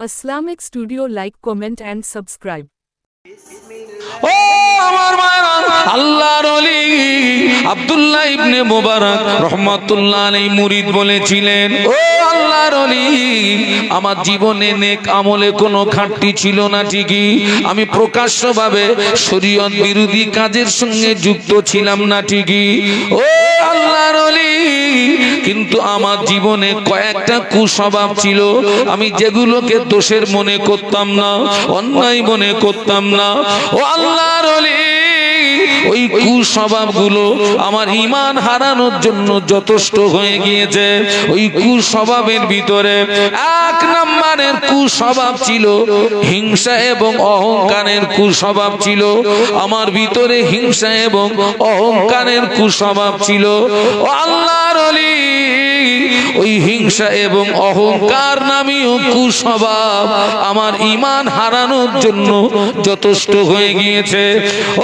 Islamic Studio, like, comment and subscribe. ও আমার মায়েরা, আল্লাহর ওলি আব্দুল্লাহ ইবনে মুবারক রাহমাতুল্লাহ আলাইহি মুরিদ বলেছিলেন, ও আল্লাহর ওলি, আমার জীবনে নেক আমলে কোনো ঘাটতি ছিল না ঠিকই, আমি প্রকাশ্যভাবে শরীয়ত বিরোধী কাজের সঙ্গে যুক্ত ছিলাম না ঠিকই, ও আল্লাহর ওলি, কিন্তু আমার জীবনে কয়েকটা কুস্বভাব ছিল, আমি যেগুলোকে দোষের মনে করতাম না, অন্যায় মনে করতাম না। ও আল্লাহর ওলি, ওই কুস্বভাবগুলো আমার ঈমান হারানোর জন্য যথেষ্ট হয়ে গিয়েছে। ওই কুস্বভাবের ভিতরে এক নম্বরের কুস্বভাব ছিল হিংসা এবং অহংকারের কুস্বভাব ছিল। আমার ভিতরে হিংসা এবং অহংকারের কুস্বভাব ছিল। ও আল্লাহর ওলি, ওই হিংসা এবং অহংকার নামীয় কুস্বভাব আমার ঈমান হারানোর জন্য যথেষ্ট হয়ে গিয়েছে।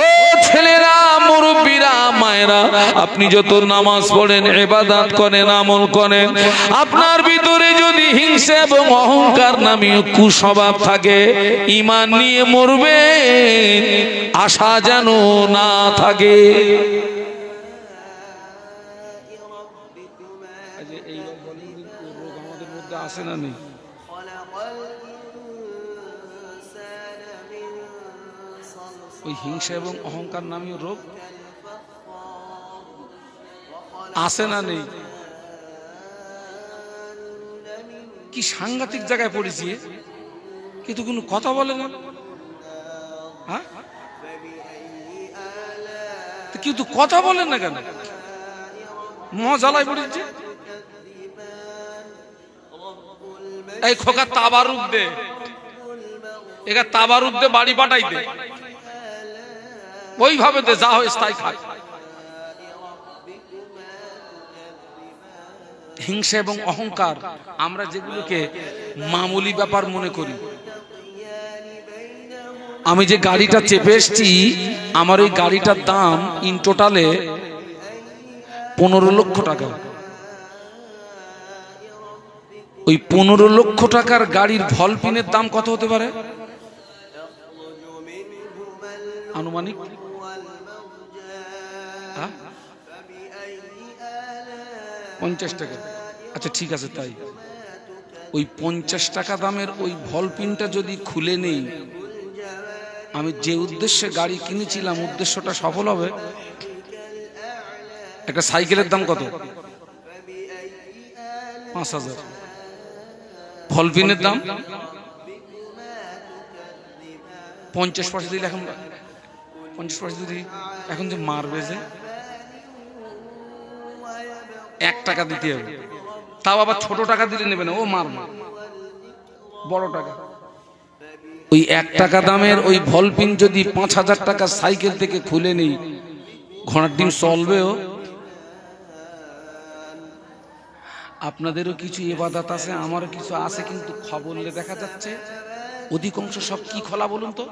ও ছেলেরা, মুরব্বীরা, মায়েরা, আপনি যত নামাজ পড়েন, ইবাদত করেন, আমল করেন, আপনার ভিতরে যদি হিংসা এবং অহংকার নামীয় কুস্বভাব থাকে, ঈমান নিয়ে মরবে, আশা যেন না থাকে। আমাদের মধ্যে আসে না নেই? ওই হিংসা এবং অহংকার নামীয় রোগ আসে না নেই? কি সাংঘাতিক জায়গায় পড়েছি, কিন্তু কোনো কথা বলে না। হ্যাঁ, কিন্তু কথা বলেন না কেন? মজালায় পড়েছে। এই খোকা তাবারুক দে, এগা তাবারুক দে, বাড়ি পাঠাই দে, ওইভাবে দে, যা হয় তাই খায়। হিংসা এবং অহংকার আমরা যেগুলোকে মামুলি ব্যাপার মনে করি। আমি যে গাড়িটা চেপে এসছি, আমার ওই গাড়িটার দাম ইন টোটালে 15 লক্ষ টাকা। ওই 15 লক্ষ টাকার গাড়ির ভলপিনের দাম কত হতে পারে আনুমানিক? 50 টাকা। আচ্ছা ঠিক আছে, তাই ওই 50 টাকা দামের ওই ভলপিনটা যদি খুলে নেই, আমি যে উদ্দেশ্যে গাড়ি কিনেছিলাম উদ্দেশ্যটা সফল হবে। একটা সাইকেলের দাম কত? 5000। ভলপিনের দাম 50 পয়সা দিলে, এখন 50 পয়সা দিলে এখন যে মারবে, যে 1 টাকা দিতে হবে, তাও আবার ছোট টাকা দিলে নেবে না, ও মারবে বড় টাকা। ওই 1 টাকা দামের ওই ভলপিন যদি 5000 টাকা সাইকেল থেকে খুলে নেই, ঘোড়ার ডিম চলবেও। আপনাদেরও কিছু ইবাদত আছে, আমারও কিছু আছে, কিন্তু খবরলে দেখা যাচ্ছে অধিকাংশ সব কি খোলা বলুন তো?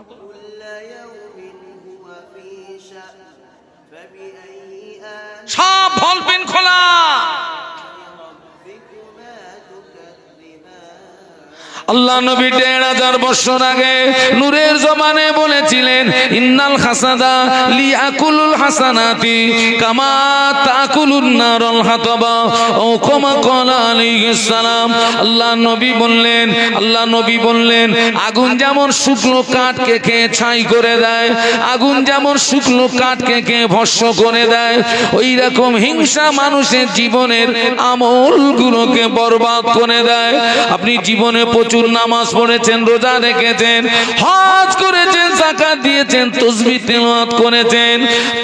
সব ভলপিন খোলা। আল্লাহ নবী 1500 বছর আগে নূরের জবানে বলেছিলেন, ইন্নাল হাসাদা লিয়াকুলুল হাসানাতি কামা তাকুলুন নারুল হাতাবা, ও কামা ক্বালা আলাইহিস সালাম। আল্লাহ নবী বললেন, আগুন যেমন শুকনো কাঠকে খেয়ে ছাই করে দেয়, আগুন যেমন শুকনো কাঠকে খেয়ে ভস্ম করে দেয়, ওই রকম হিংসা মানুষের জীবনের আমলগুলোকে বরবাদ করে দেয়। আপনি জীবনে প্রচুর নামাজ পড়েছেন, রোজা রেখেছেন, হজ করেছেন, যাকাত দিয়েছেন, তাসবিহ তেলাওয়াত করেছেন,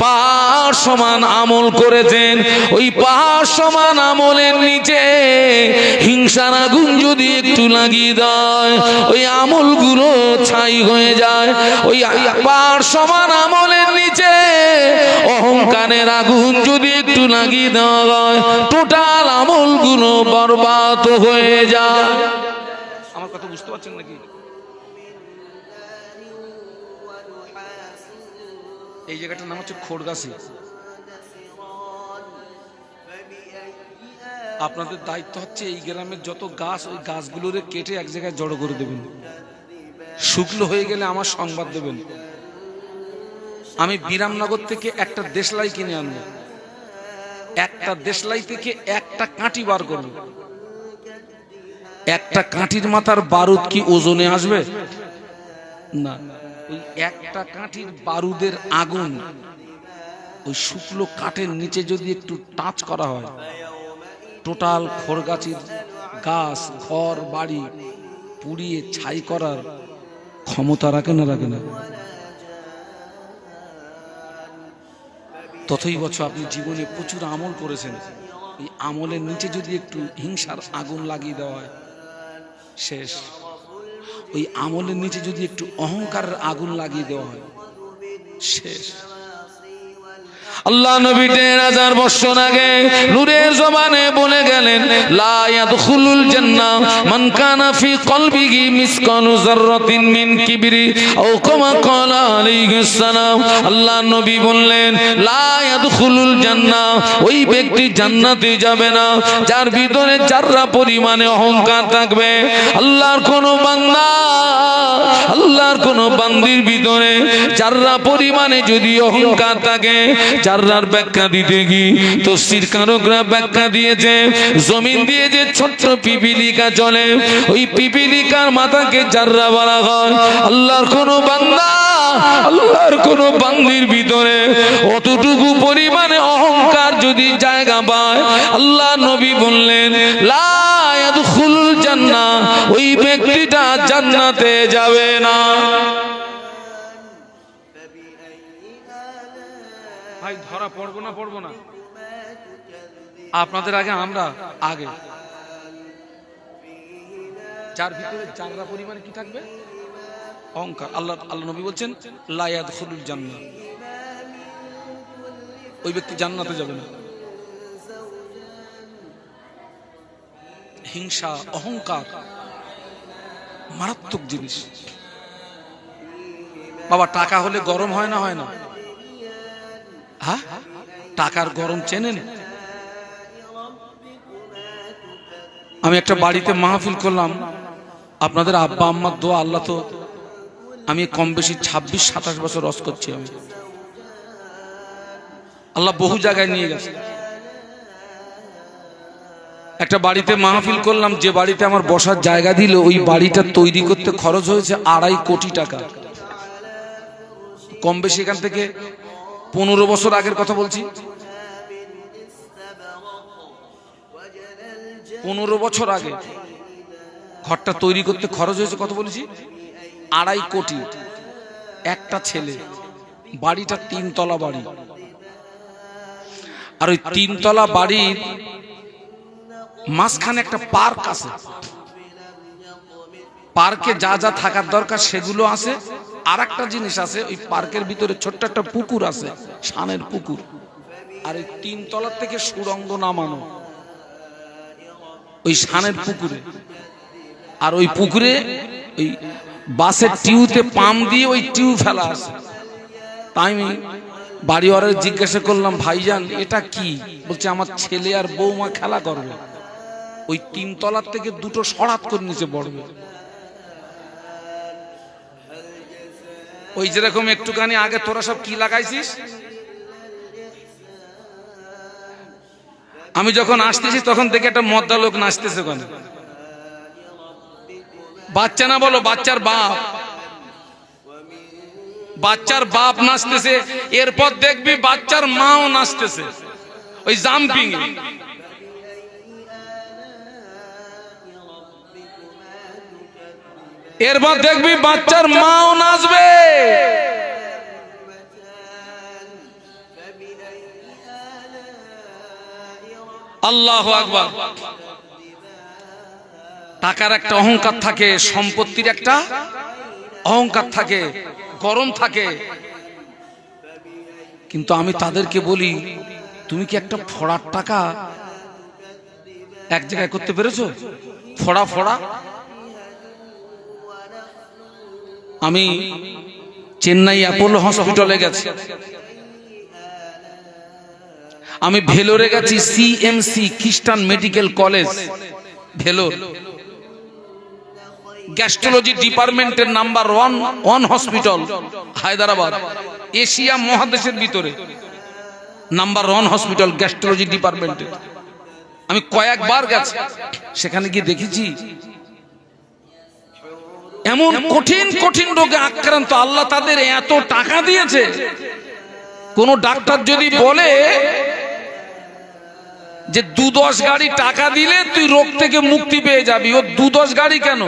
পাহাড় সমান আমল করেছেন, ওই পাহাড় সমান আমলের নিচে হিংসার আগুন যদি একটু লাগিয়ে দেয়, ওই আমলগুলো ছাই হয়ে যায়। ওই পাহাড় সমান আমলের নিচে অহংকারের আগুন যদি একটু লাগিয়ে দেওয়া হয়, টোটাল আমলগুলো বরবাদ হয়ে যায়। আমার কথা বুঝতে পারছেন নাকি? এই জায়গাটার নাম হচ্ছে খোড়গাছি। আপনাদের দায়িত্ব হচ্ছে এই গ্রামের যত গাছ, ওই গাছগুলোরে কেটে এক জায়গায় জড়ো করে দেবেন। শুকনো হয়ে গেলে আমার সংবাদ দেবেন। আমি বিরামনগর থেকে একটা দেশলাই কিনে আনবো, একটা দেশলাই থেকে একটা কাঁটি বার করবো। একটা কাঁটির মাথার বারুদ কি ওজনে আসবে? না। ওই একটা কাঁটির বারুদের আগুন ওই শুকনো কাঠের নিচে যদি একটু টাচ করা হয়, টোটাল খড়গাছির গাছ, ঘর বাড়ি পুড়িয়ে ছাই করার ক্ষমতা রাখে না? রাখে না? ততই বছর আপনি জীবনে প্রচুর আমল করেছেন, এই আমলের নিচে যদি একটু হিংসার আগুন লাগিয়ে দেওয়া হয়, শেষ। ওই আমলের নিচে যদি একটু অহংকারের আগুন লাগিয়ে দেওয়া হয়, শেষ। আল্লাহ নবী 1000 বছর আগে নূরের জবানে বলে গেলেন, লা ইয়াদখুলুল জান্নাহ মান কানা ফি কলবিহি মিসকালু যাররাতিন মিন কিবরি আও কামা ক্বালা আলাইহিস সালাম। আল্লাহ নবী বললেন, লা ইয়াদখুলুল জান্নাহ, ওই ব্যক্তি জান্নাতে যাবে না যার ভিতরে যাররা পরিমাণে অহংকার থাকবে। আল্লাহর কোন বান্দা, আল্লাহর কোন বান্দির ভিতরে যাররা পরিমাণে যদি অহংকার থাকে, যাররার ব্যাখ্যা দিতে গিয়ে তফসীর কারকরা ব্যাখ্যা দিয়েছে, জমিন দিয়ে যে ছোট্ট পিপিলিকা চলে, ওই পিপিলিকার মাথাকে যাররা বলা হয়। আল্লাহর কোন বান্দা, আল্লাহর কোন বান্দির ভিতরে অতটুকু পরিমাণে অহংকার যদি জায়গা পায়, আল্লাহ নবী বললেন, লা ইয়াদখুলুল জান্নাহ, ওই ব্যক্তিটা জান্নাতে যাবে না। ভাই ধরা পড়বো না? পড়বো না? আপনাদের আগে আমরা আগে। যার ভিতরে যাররা পরিমাণে কি থাকবে? অহংকার। আল্লাহ নবী বলছেন, লা ইয়াদখুলুল জান্নাহ, ওই ব্যক্তি জান্নাতে যাবে না। হিংসা, অহংকার মারাত্মক জিনিস। বাবা, টাকা হলে গরম হয় না? হয় না? হ্যাঁ, টাকার গরম চেনেন? আমি একটা বাড়িতে মাহফিল করলাম, আপনাদের আব্বা আম্মার দোয়া, আল্লাহ তো, আমি কম বেশি 26-27 বছর রস করছি আমি, আল্লাহ বহু জায়গায় নিয়ে গেছে। একটা বাড়িতে মাহফিল করলাম, যে বাড়িতে আমার বসার জায়গা দিল, ওই বাড়িটা তৈরি করতে খরচ হয়েছে 2.5 কোটি টাকা। কম বেশি এখান থেকে 15 বছর আগের কথা বলছি। 15 বছর আগে ঘরটা তৈরি করতে খরচ হয়েছে কত বলেছি? 2.5 কোটি। একটা ছেলে, বাড়িটা 3 তলা বাড়ি, আর ওই 3 তলা বাড়ির মাঝখানে একটা পার্ক আছে। পার্কে যা যা থাকার দরকার সেগুলো আছে। আর একটা জিনিস আছে, ওই পার্কের ভিতরে ছোট্ট একটা পুকুর আছে, সানের পুকুর। আর ওই 3 তলার থেকে সুড়ঙ্গ নামানো ওই সানের পুকুরে। আর ওই পুকুরে ওই বাসের টিউতে পাম্প দিয়ে ওই টিউ ফেলা আছে। তাই আমি বাড়িওয়ালার জিজ্ঞাসা করলাম, ভাইজান এটা কি? বলছে, আমার ছেলে আর বৌমা খেলা করবে, ওই 3 তলার থেকে দুটো সরাত করে নিচে পড়বে। ওই যেরকম একটুখানি আগে তোরা সব কি লাগাইছিস, আমি যখন আসতেছি তখন থেকে একটা মদ্দা লোক নাচতেছে। কোন বাচ্চা না বলো, বাচ্চার বাপ, বাচ্চার বাপ নাচতেছে। এরপর দেখবি বাচ্চার মাও নাচতেছে ওই জাম্পিং। এরপর দেখবি বাচ্চার মাও নাচবে। আল্লাহু আকবার। টাকার একটা অহংকার থাকে, সম্পত্তির একটা অহংকার থাকে, গরম থাকে। কিন্তু আমি তাদেরকে বলি, তুমি কি একটা ফড়ার টাকা এক জায়গায় করতে পেরেছো? ফড়া ফড়া। আমি চেন্নাই অ্যাপোলো হসপিটালে গেছি, আমি ভেলোরে গেছি, সিএমসি খ্রিস্টান মেডিকেল কলেজ ভেলোর, গ্যাস্ট্রোলজি ডিপার্টমেন্টের number one hospital Hyderabad, Asia মহাদেশের ভিতরে নাম্বার ওয়ান হসপিটাল গ্যাস্ট্রোলজি ডিপার্টমেন্টের। আমি কয়েকবার গেছি, সেখানে গিয়ে দেখেছি এমন কঠিন কঠিন রোগে আক্রান্ত, আল্লাহ তাদের এত টাকা দিয়েছে। কোন ডাক্তার যদি বলে যে 2-10 গাড়ি টাকা দিলে তুই রোগ থেকে মুক্তি পেয়ে যাবি, ও 2-10 গাড়ি কেন,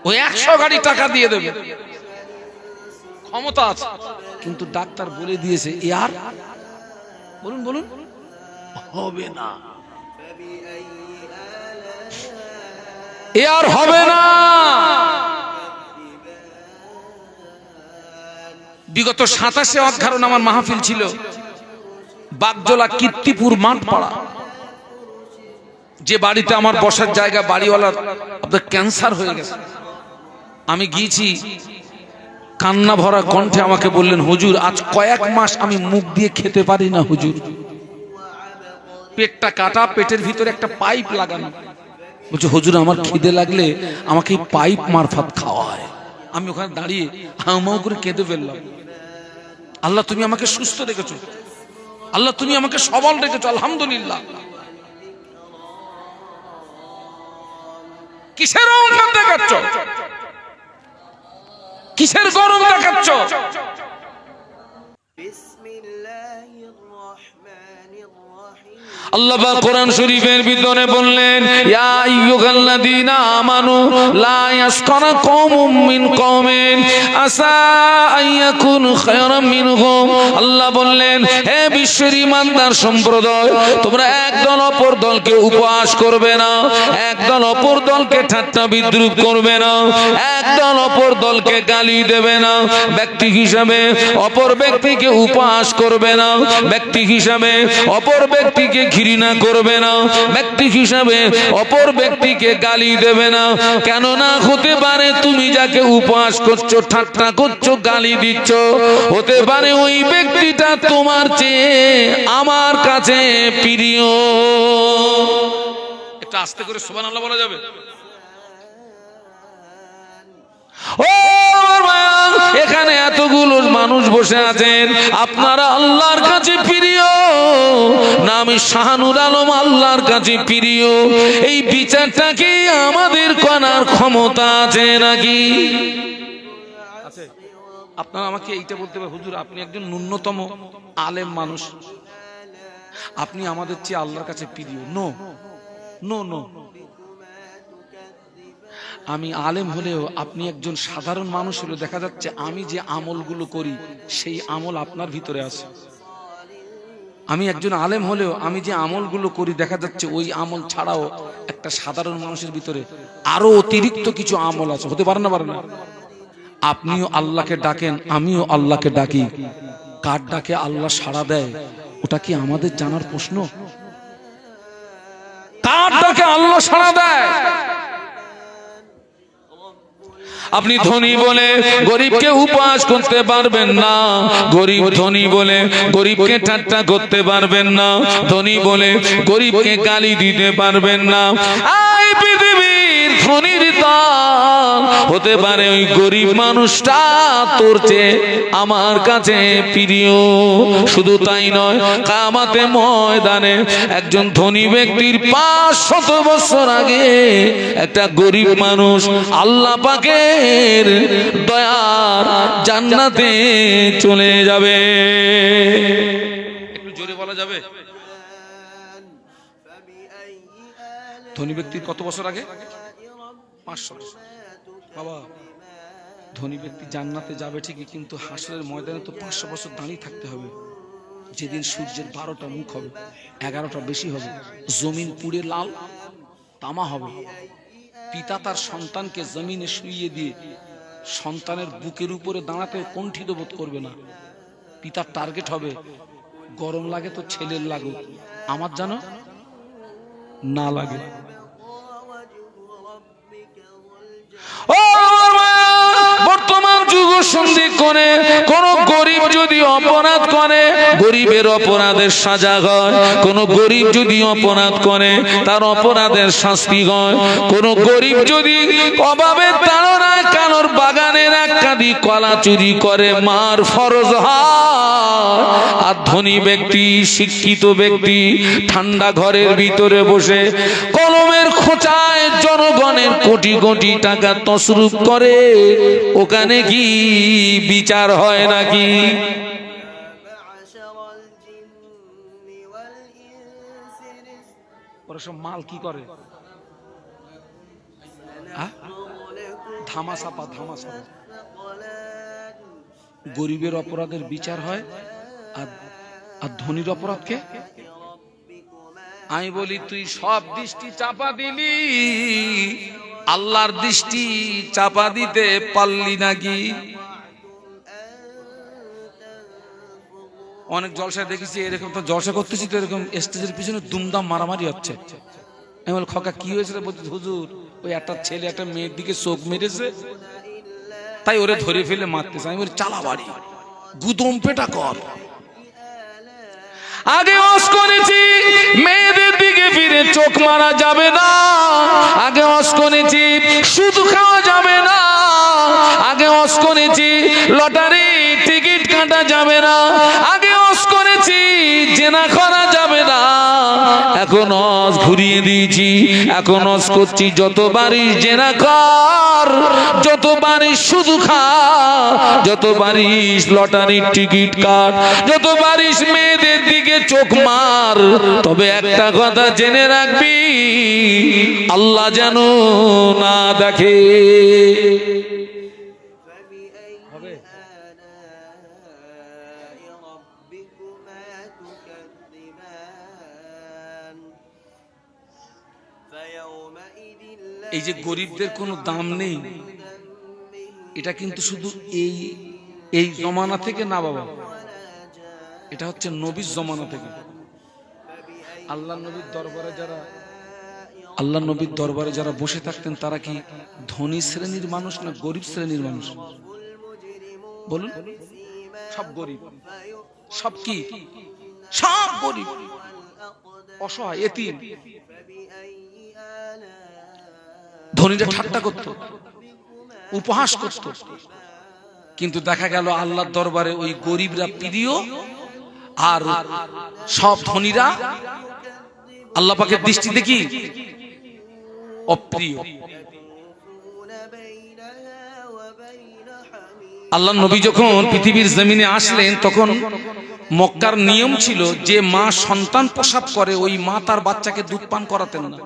ও 100 গাড়ি টাকা দিয়ে দেবে, ক্ষমতা আছে। কিন্তু ডাক্তার বলে দিয়েছে ইয়ার বলুন বলুন হবে না, ইয়ার হবে না। বিগত 27শে অঘ্রাণ আমার মাহফিল ছিল বাগজোলা কীর্তিপুর মাঠপাড়া, যে বাড়িতে আমার বসার জায়গা, বাড়িওয়ালার আপনার ক্যান্সার হয়ে গেছে। আমি গিয়েছি, কান্না ভরা কণ্ঠে আমাকে বললেন, হুজুর আজ কয়েক মাস আমি মুখ দিয়ে খেতে পারি না হুজুর, পেটটা কাটা, পেটের ভিতরে একটা পাইপ লাগানো। বলছে হুজুর আমার খিদে লাগলে আমাকে এই পাইপ মারফত খাওয়ায়। আমি ওখানে দাঁড়িয়ে হাউমাউ করে কেঁদে ফেললাম। আল্লাহ তুমি আমাকে সুস্থ রেখেছো, আল্লাহ তুমি আমাকে সবল রেখেছো, আলহামদুলিল্লাহ। কিসের অহংকার দেখাচ্ছ, কিসের গরম দেখাচ্ছ? আল্লাহ পাক কোরআন শরীফের ভিতরে বললেন, ইয়া আইয়ুহাল্লাযীনা আমানু লা ইয়াসখারা কওমুম মিন কওমিন আসা আইয়াকুন খায়রাম মিনহুম। আল্লাহ বললেন, হে বিশ্বের ঈমানদার সম্প্রদায়, তোমরা একদল অপর দলকে উপহাস করবে না, একদল অপর দলকে ঠাট্টা বিদ্রুপ করবে না, একদল অপর দলকে গালি দেবে না, ব্যক্তি হিসাবে অপর ব্যক্তিকে উপহাস করবে না, ব্যক্তি হিসাবে অপর ব্যক্তিকে ঘৃণা করবে না, ব্যক্তি হিসাবে অপর ব্যক্তিকে গালি দেবে না। কেননা হতে পারে তুমি যাকে উপহাস করছো, ঠাট্টা করছো, গালি দিচ্ছ, হতে পারে ওই ব্যক্তিটা তোমার চেয়ে আমার কাছে প্রিয়। একটু আস্তে করে সুবহানাল্লাহ বলা যাবে? ও এখানে এতগুলো মানুষ বসে আছেন, আপনারা আল্লাহর কাছে প্রিয় না আমি শাহানুর আলম আল্লাহর কাছে প্রিয়? এই বিচারটা কি আমাদের করার ক্ষমতা আছে নাকি? আপনারা আমাকে এইটা বলতে হবে, হুজুর আপনি একজন ন্যূনতম আলেম মানুষ, আপনি আমাদের চেয়ে আল্লাহর কাছে প্রিয়। নো নো নো, আমি আলেম হলেও আপনি একজন সাধারণ মানুষ হলেও দেখা যাচ্ছে আমি যে আমলগুলো করি সেই আমল আপনার ভিতরে আছে। আমি একজন আলেম হলেও আমি যে আমলগুলো করি দেখা যাচ্ছে ওই আমল ছাড়াও একটা সাধারণ মানুষের ভিতরে আরো অতিরিক্ত কিছু আমল আছে। হতে পারে না? পারে না? আপনিও আল্লাহকে ডাকেন, আমিও আল্লাহকে ডাকি, কার ডাকে আল্লাহ সাড়া দেয় ওটা কি আমাদের জানার প্রশ্ন? কার ডাকে আল্লাহ সাড়া দেয়? আপনি ধনী বলে গরিবকে উপহাস করতে পারবেন না, গরিব ধনী বলে গরিবকে ঠাট্টা করতে পারবেন না, ধনী বলে গরিবকে গালি দিতে পারবেন না। এই পৃথিবীর ধনীর দল হতে পারে ওই গরিব মানুষটা তোর চেয়ে আমার কাছে প্রিয়। শুধু তাই নয়, কিয়ামতে ময়দানে একজন ধনী ব্যক্তির 500 বছর আগে একটা গরিব মানুষ আল্লাহ পাকের দয়ার জান্নাতে চলে যাবে। একটু জোরে বলা যাবে? ধনী ব্যক্তির কত বছর আগে? 500 বছর। বাবা, ধনী ব্যক্তি জান্নাতে যাবে ঠিকই, কিন্তু হাসরের ময়দানে তো 500 বছর দাঁড়িয়ে থাকতে হবে। যেদিন সূর্যের 12টা মুখ হবে, 11টা বেশি হবে, জমিন পুড়ে লাল তামা হবে, পিতা তার সন্তানকে জমিনে শুইয়ে দিয়ে সন্তানের বুকের উপরে দাঁড়াতে কণ্ঠিত বোধ করবে না। পিতার টার্গেট হবে গরম লাগে তো ছেলের লাগুক, আমার জানো না লাগে। বর্তমান যুগ সন্ধি করে কোন গরিব যদি অপরাধ করে গরিবের অপরাধের সাজা হয়, কোন গরিব যদি অপরাধ করে তার অপরাধের শাস্তি হয়, কোন গরিব যদি অভাবে তাড়না কানোর বাগানের এক কাঁদি কলা চুরি করে মার ফরজ হয়। আর ধনী ব্যক্তি শিক্ষিত ব্যক্তি ঠান্ডা ঘরের ভিতরে বসে কলমের খোঁচায় জনগণের কোটি কোটি টাকা তসরুপ করে, ওখানে কি বিচার হয় নাকি? ওরা সব মাল কি করে? ধামাচাপা ধামাচাপা। গরিবের অপরাধের বিচার হয় আর ধনীর অপরাধকে আমি বলি তুই সব দৃষ্টি চাপা দিলি, আল্লাহর দৃষ্টি চাপা দিতে পারলি নাকি? অনেক জলসায় দেখেছি এরকম, তো জলসা করতেছি তো এরকম স্টেজের পিছনে দুমদাম মারামারি হচ্ছে। আমি বল খোকা কি হয়েছে? বলছি হুজুর ওই একটা ছেলে একটা মেয়ের দিকে চোখ মেরেছে, তাই ওরে ধরে ফেলে মারতেছে। আমি বলি চালা বাড়ি গুদম পেটা কর। আগে ওয়াজ করেছি মেয়েদের দিকে ফিরে চোখ মারা যাবে না, আগে ওয়াজ করেছি সুদ খাওয়া যাবে না, আগে ওয়াজ করেছি লটারি টিকিট কাটা যাবে না, আগে ওয়াজ করেছি জেনা করা যাবে না। এখন ওয়াজ ঘুরিয়ে দিয়েছি, এখন ওয়াজ করছি যতবারই জেনা কর, যতবারই সুদ খা, যতবারই লটারির টিকিট কাট, যতবারই মেয়েদের দিকে চোখ মার, তবে একটা কথা জেনে রাখবি আল্লাহ যেন না দেখে। এই যে গরিবদের কোনো দাম নেই, এটা কিন্তু শুধু এই জমানা থেকে না বাবা, এটা হচ্ছে নবীর জমানা থেকে। আল্লাহ নবীর দরবারে যারা বসে থাকতেন তারা কি ধনী শ্রেণীর মানুষ না গরিব শ্রেণীর মানুষ? বলুন। সব গরিব। সব কি? সব গরিব, অসহায়, এতিম। ধনীরা ঠাট্টা করত, উপহাস করত, কিন্তু দেখা গেল আল্লাহর দরবারে ওই গরিবরা প্রিয় আর সব ধনীরা আল্লাহ পাকের দৃষ্টিতে কি? অপ্রিয়। আল্লাহ নবী যখন পৃথিবীর জমিনে আসলেন তখন মক্কার নিয়ম ছিল যে মা সন্তান প্রসব করে ওই মা তার বাচ্চাকে দুধ পান করাতেন না।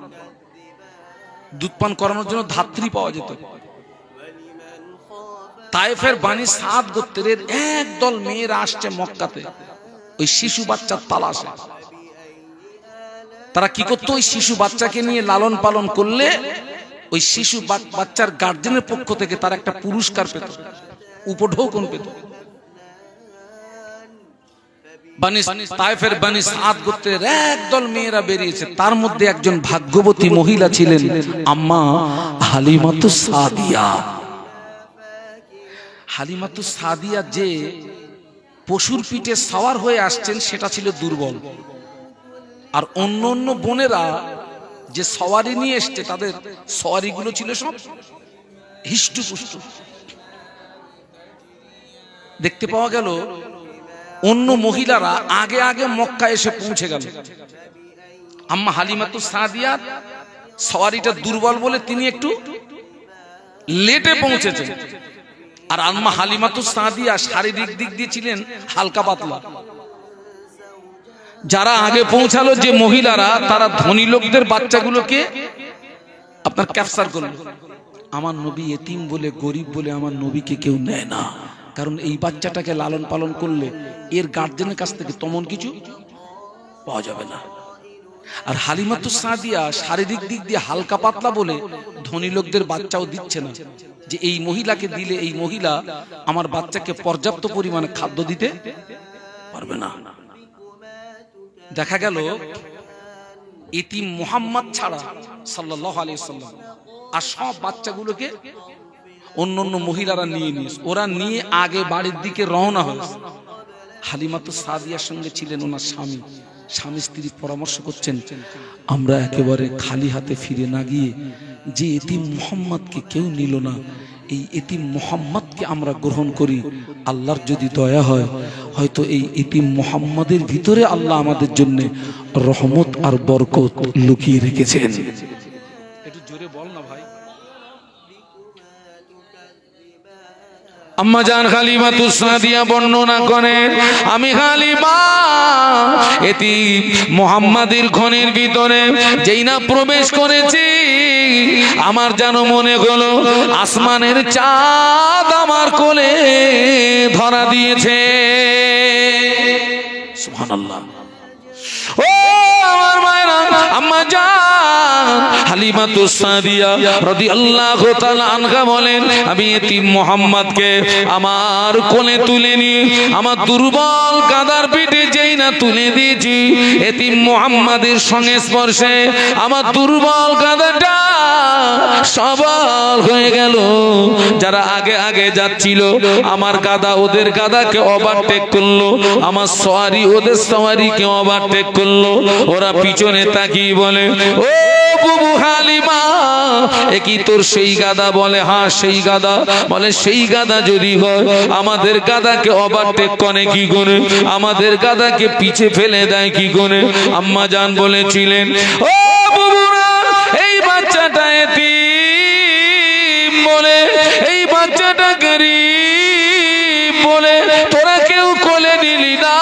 দুধ পান করানোর জন্য ধাত্রী পাওয়া যেত। তায়েফের বানি সাদ গোত্রের একদল মেয়েরা আসছে মক্কাতে ওই শিশু বাচ্চার তালাশে। তারা কি করতো? ওই শিশু বাচ্চাকে নিয়ে লালন পালন করলে ওই শিশু বাচ্চার গার্জেনের পক্ষ থেকে তার একটা পুরস্কার পেত, উপঢৌকন পেত। তায়েফের বানি সাদ গোত্রের একদল মেয়েরা বেরিয়েছে, তার মধ্যে একজন ভাগ্যবতী মহিলা ছিলেন আম্মা হালিমাতুস সাদিয়া। হালিমাতুস সাদিয়া যে পশুর পিঠে সওয়ার হয়ে আসছেন সেটা ছিল দুর্বল, আর অন্য অন্য বোনেরা যে সওয়ারি নিয়ে এসছে তাদের সওয়ারিগুলো ছিল সব হিষ্টপুষ্ট। দেখতে পাওয়া গেল অন্য মহিলারা আগে আগে মক্কা এসে পৌঁছে গেল। আম্মা হালিমাতুস সাদিয়ার সওয়ারিটা দুর্বল বলে তিনি একটু লেটে পৌঁছেছেন, আর আম্মা হালিমাতুস সাদিয়া শারীরিক দিক দিয়ে ছিলেন হালকা পাতলা। যারা আগে পৌঁছালো যে মহিলারা, তারা ধনী লোকদের বাচ্চাগুলোকে আপনার ক্যাপচার করলো। আমার নবী এতিম বলে, গরিব বলে আমার নবীকে কেউ নেয় না, কারণ এই বাচ্চাটাকে লালন পালন করলে এর গার্জেনের কাছ থেকে তেমন কিছু পাওয়া যাবে না। আর হালিমাতুস সাদিয়া শারীরিক দিক দিয়ে হালকা পাতলা বলে ধনী লোকদের বাচ্চাও দিচ্ছে না, যে এই মহিলাকে দিলে এই মহিলা আমার বাচ্চাকে পর্যাপ্ত পরিমাণে খাদ্য দিতে পারবে না। দেখা গেল এতিম মুহাম্মদ ছাড়া সাল্লাল্লাহু আলাইহি ওয়াসাল্লাম আর সব বাচ্চাগুলোকে অন্য অন্য মহিলারা নিয়ে নিয়েছে, ওরা নিয়ে আগে বাড়ির দিকে রওনা হয়েছে। হালিমাতু সাদিয়ার সঙ্গে ছিলেন ওনার স্বামী। স্বামী স্ত্রী পরামর্শ করছেন, আমরা একেবারে খালি হাতে ফিরে না গিয়ে, যে এতিম মুহাম্মদকে কেউ নিল না, এই এতিম মুহাম্মদকে আমরা গ্রহণ করি। আল্লাহর যদি দয়া হয়, হয়তো এই এতিম মুহাম্মদের ভিতরে আল্লাহ আমাদের জন্য রহমত আর বরকত লুকিয়ে রেখেছেন। একটু জোরে বল না ভাই। আম্মা জান হালিমাতু সাদিয়া বর্ণনা করেন, আমি হালিমা এতিম মুহাম্মাদের ঘরের ভিতরে যেই না প্রবেশ করেছি, আমার যেন মনে হলো আসমানের চাঁদ আমার কোলে ধরা দিয়েছে। সুবহানাল্লাহ। ও আমার মায়েরা, আম্মা জান হালিমাতু সাদিয়া রাদিয়াল্লাহু তাআলা আনহা বলেন, আমি এতিম মুহাম্মদকে আমার কোলে তুলে নিয়ে আমার দুর্বল কাদার পিঠে যেই না তুলে দিয়েছি, এতিম মুহাম্মদের সংস্পর্শে আমার দুর্বল কাদাটা সবল হয়ে গেল। যারা আগে আগে যাচ্ছিল, আমার কাদা ওদের কাদাকে ওভারটেক করলো, আমার সওয়ারি ওদের সওয়ারিকে ওভারটেক করলো। ওরা পিছনে তাকিয়ে বলে, ও বুবু হালিমা, এ কি তোর সেই গাদা? বলে হ্যাঁ সেই গাদা। বলে সেই গাদা যদি হয়, আমাদের গাদাকে ওভারটেক করে কি করে, আমাদের গাদাকে পিছে ফেলে দেয় কি করে? আম্মা জান বলেছিলেন, ও বুবুরা, এই বাচ্চাটা এতিম বলে, এই বাচ্চাটা গরীব বলে তোরা কেউ কোলে নিলি না।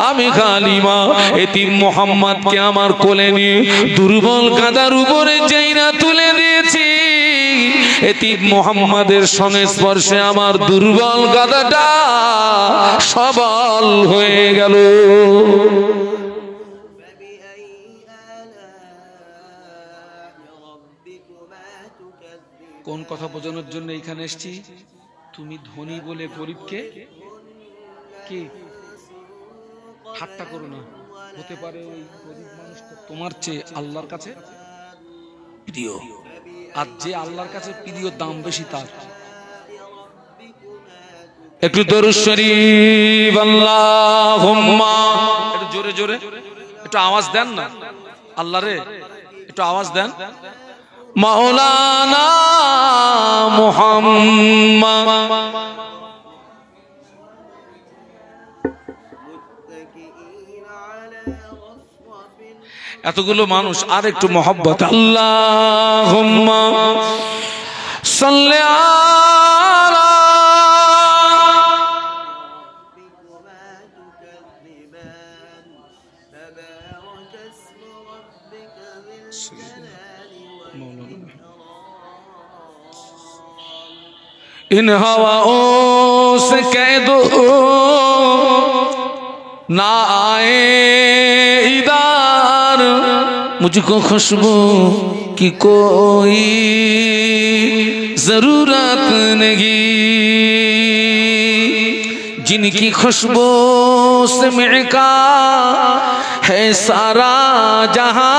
আমি হালিমা এতিম মুহাম্মদকে আমার কোলে নিয়ে দুর্বল কাদার উপরে যেই না তুলে দিয়েছি, এতিম মুহাম্মদের সংস্পর্শে আমার দুর্বল কাদাটা সবল হয়ে গেল। কোন কথা বোঝানোর জন্য এখানে এসেছি? তুমি ধনী বলে গরিবকে কি ঠাট্টা করো না। হতে পারে ওই গরিব মানুষটা তোমার চেয়ে আল্লাহর কাছে প্রিয়, আর যে আল্লাহর কাছে প্রিয় দাম বেশি তার। একটু দরুদ শরীফ আল্লাহুম্মা, একটু জোরে জোরে একটু আওয়াজ দেন না। আল্লাহ রে একটু আওয়াজ দেন। মাওলানা মুহাম্মদ। এতগুলো মানুষ, আর একটু মহব্বত। আল্লাহুম্মা সাল্লি আলা इन हवाओं से कह दो ना आए इधर, मुझको खुशबू की कोई जरूरत नहीं, जिनकी खुशबू से महका है सारा जहां,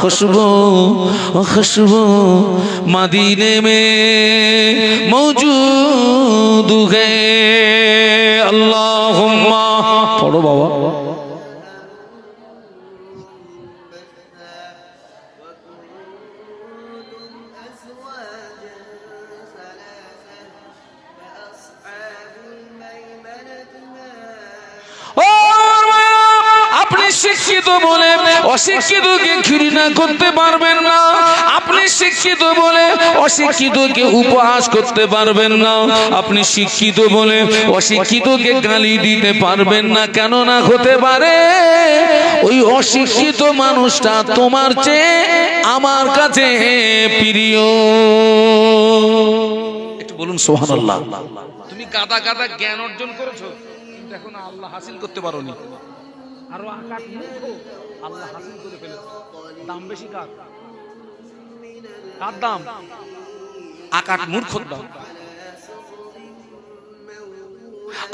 खुशबू मदीने में मौजूद है। अल्लाहुम्मा पढ़ो बाबा। শিক্ষিত বলে অশিক্ষিতকে ঘৃণা করতে পারবেন না, আপনি শিক্ষিত বলে অশিক্ষিতকে উপহাস করতে পারবেন না, আপনি শিক্ষিত বলে অশিক্ষিতকে গালি দিতে পারবেন না। কেন না হতে পারে ওই অশিক্ষিত মানুষটা তোমার চেয়ে আমার কাছে প্রিয়। একটু বলুন সুবহানাল্লাহ। তুমি গাদা গাদা জ্ঞান অর্জন করেছো, কিন্তু এখন আল্লাহ হাসিল করতে পারোনি। আরো আকাট মূর্খ আল্লাহ হাসিল করে ফেলেছে। দাম বেশি কার? কার দাম? আকাট মূর্খর দাম।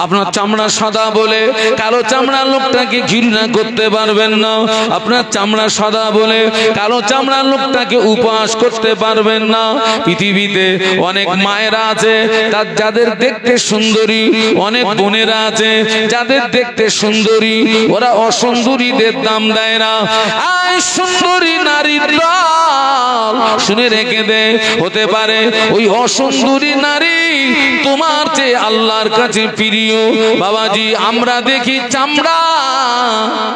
আপনার চামড়া সাদা বলে কালো চামড়ার লোকটাকে ঘৃণা করতে পারবেন না। আপনার চামড়া সাদা বলে কালো চামড়ার লোকটাকে উপহাস করতে পারবেন না। পৃথিবীতে অনেক মায়েরা আছে যাদের দেখতে সুন্দরী, অনেক বোনেরা আছে যাদের দেখতে সুন্দরী, ওরা অসুন্দরীদের দাম দেয় না। আয় সুন্দরী নারীর দল শুনে রেখে দে, হতে পারে ওই অসুন্দরী নারী তোমার চেয়ে আল্লাহর কাছে প্রিয়। বাবাজি, আমরা দেখি চামড়া,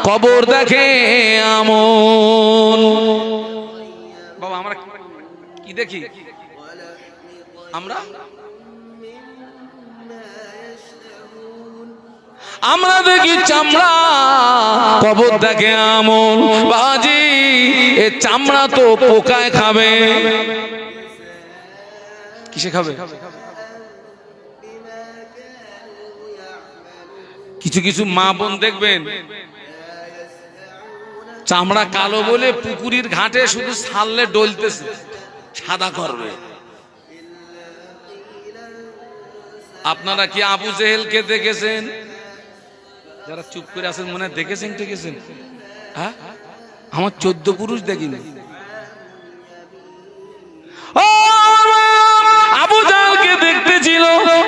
কবর দেখে আমল। বাবা, আমরা কি দেখি? আমরা দেখি চামড়া, কবর দেখে আমল। বাবাজি, এ চামড়া তো পোকায় খাবে। কিসে খাবে? কিছু কিছু মা বোন দেখবেন চামড়া কালো বলে পুকুরির ঘাটে শুধু ছাড়লে ডলতেছে, সাদা করবে। আপনারা কি আবু জেহেলকে দেখেছেন? যারা চুপ করে আছেন মনে হয় দেখেছেন, দেখেছেন? হ্যাঁ, আমার 14 পুরুষ দেখিনি। আবু জাহলকে দেখতে ছিল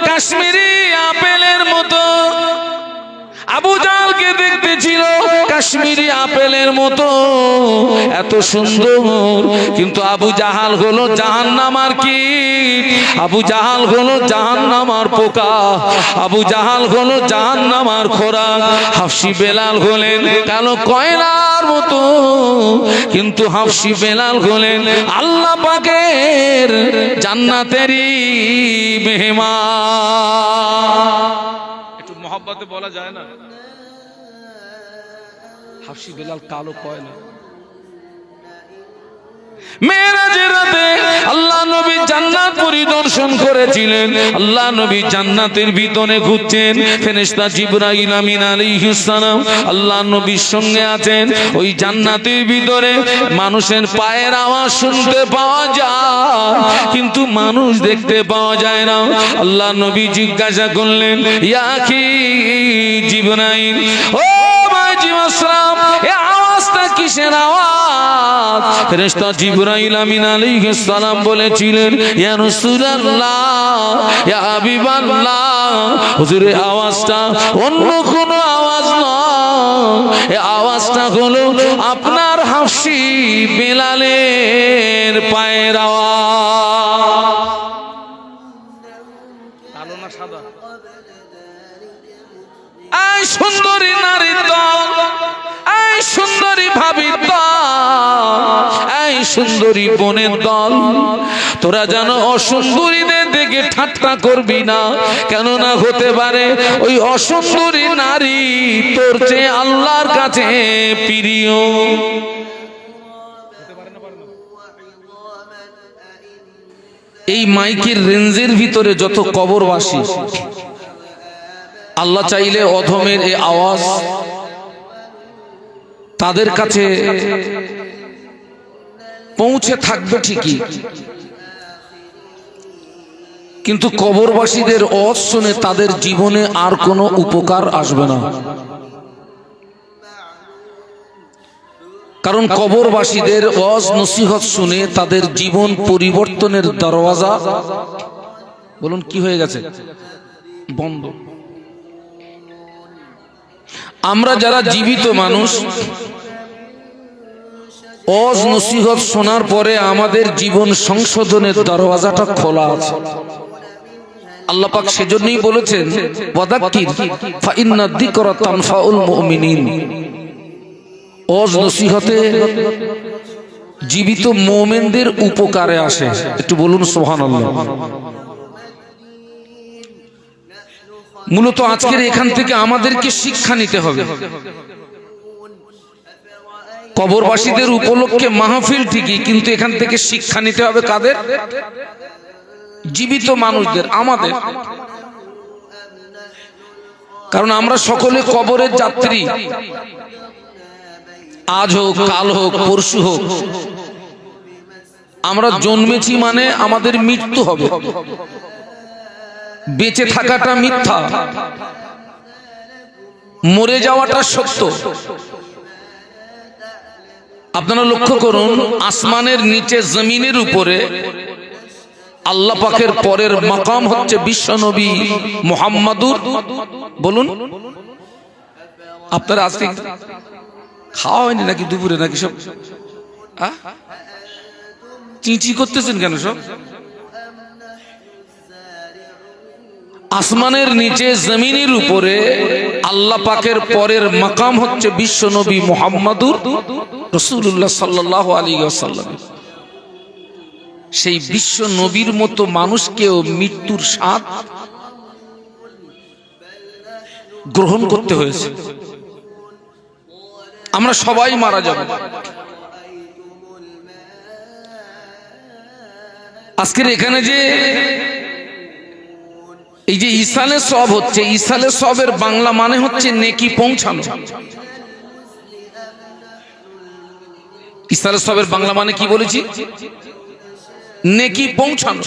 কাশ্মীরি আপেলের মতো। আবু জাহলকে দেখতে ছিল কাশ্মীরি আপেলের মতো, এত সুন্দর। কিন্তু আবু জাহাল হলো জাহান্নামার কীট, আবু জাহাল হলো জাহান্নামার পোকা, আবু জাহাল হলো জাহান্নামার খোরাক। হাফসি বেলাল হলেন কালো কয়লার মতো, কিন্তু হাফসি বেলাল হলেন আল্লাহ পাকের জান্নাতেরই মেহমান। একটু মহব্বতে বলা যায় না, হাফসি বেলাল কালো কয়লা। মেরাজের রাতে আল্লাহ নবী জান্নাত পরিদর্শন করেছিলেন। আল্লাহ নবী জান্নাতের ভিতরে ঘুরছেন, ফেরেশতা জিবরাইল আমিন আলাইহিস সালাম আল্লাহ নবীর সঙ্গে আছেন। ওই জান্নাতের ভিতরে মানুষের পায়ের আওয়াজ শুনতে পাওয়া যায়, কিন্তু মানুষ দেখতে পাওয়া যায় না। আল্লাহ নবী জিজ্ঞাসা করলেন, ইয়া আখি জিবরাইল, ও ভাই জিবরাইল, এই আওয়াজটা কিসের আওয়াজ? ফেরেশতা জিবরাইল আমিন আলাইহিস সালাম বলেছিলেন, ইয়া রাসূলুল্লাহ, ইয়া হাবিবাল্লাহ, হুজুর এই আওয়াজটা অন্য কোনো আওয়াজ নয়, এই আওয়াজটা হলো আপনার হাফসি বেলালের পায়ের আওয়াজ। কালো না সাদা? এই সুন্দরী নারীর দল, এই সুন্দরী ভাবির দল, এই সুন্দরী বোনের দল, তোরা যেন অসুন্দরীদের দেখে ঠাট্টা করবি না। কেননা হতে পারে ওই অসুন্দরী নারী তোর চেয়ে আল্লাহর কাছে প্রিয়। এই মাইকের রেঞ্জের ভিতরে যত কবরবাসী, আল্লাহ চাইলে অধমের এই আওয়াজ তাদের কাছে পৌঁছে থাকবে ঠিকই, কিন্তু কবরবাসীদের আওয়াজ শুনে তাদের জীবনে আর কোনো উপকার আসবে না। কারণ কবরবাসীদের ওয়াজ নসিহত শুনে তাদের জীবন পরিবর্তনের দরওয়াজা, বলুন কি হয়ে গেছে? বন্ধ। আমরা যারা জীবিত মানুষ, ওয়াজ নসিহত শোনার পরে আমাদের জীবন সংশোধনের দরওয়াজাটা খোলা আছে। আল্লাহ পাক সেজন্যই বলেছেন, ওয়াদাক্কির ফা ইন্না যিকরা তানফাউল মুমিনিন। ওয়াজ নসিহতে জীবিত মুমিনদের উপকারে আসে। একটু বলুন সুবহানাল্লাহ। মূলত আজকের এখান থেকে আমাদেরকে শিক্ষা নিতে হবে। কবরবাসীদের উপলক্ষে মাহফিল ঠিকই, কিন্তু এখান থেকে শিক্ষা নিতে হবে কাদের? জীবিত মানুষদের, আমাদের। কারণ আমরা সকলে কবরের যাত্রী, আজ হোক, কাল হোক, পরশু হোক, আমরা জন্মেছি মানে আমাদের মৃত্যু হবে। বেঁচে থাকাটা মিথ্যা, মরে যাওয়াটা সত্য। আপনারা লক্ষ্য করুন, আসমানের নিচে জমিনের উপরে আল্লাহ পাকের পরের মাকাম হচ্ছে বিশ্ব নবী মুহাম্মাদুর। বলুন, আপনারা আজকে খাওয়া হয়নি নাকি দুপুরে নাকি সব চিঁচি করতেছেন কেন সব? আসমানের নিচে জমিনের উপরে আল্লাহ পাকের পরের মাকাম হচ্ছে বিশ্ব নবী মুহাম্মাদুর রাসূলুল্লাহ সাল্লাল্লাহু আলাইহি ওয়াসাল্লাম। সেই বিশ্ব নবীর মতো মানুষকেও মৃত্যুর স্বাদ গ্রহণ করতে হয়েছে। আমরা সবাই মারা যাব। আজকের এখানে যে এই যে ইসালে সব হচ্ছে, ইসালে সবের বাংলা মানে হচ্ছে নেকি পৌঁছানো। ইসালে সবের বাংলা মানে কি বলেছি? নেকি পৌঁছানো।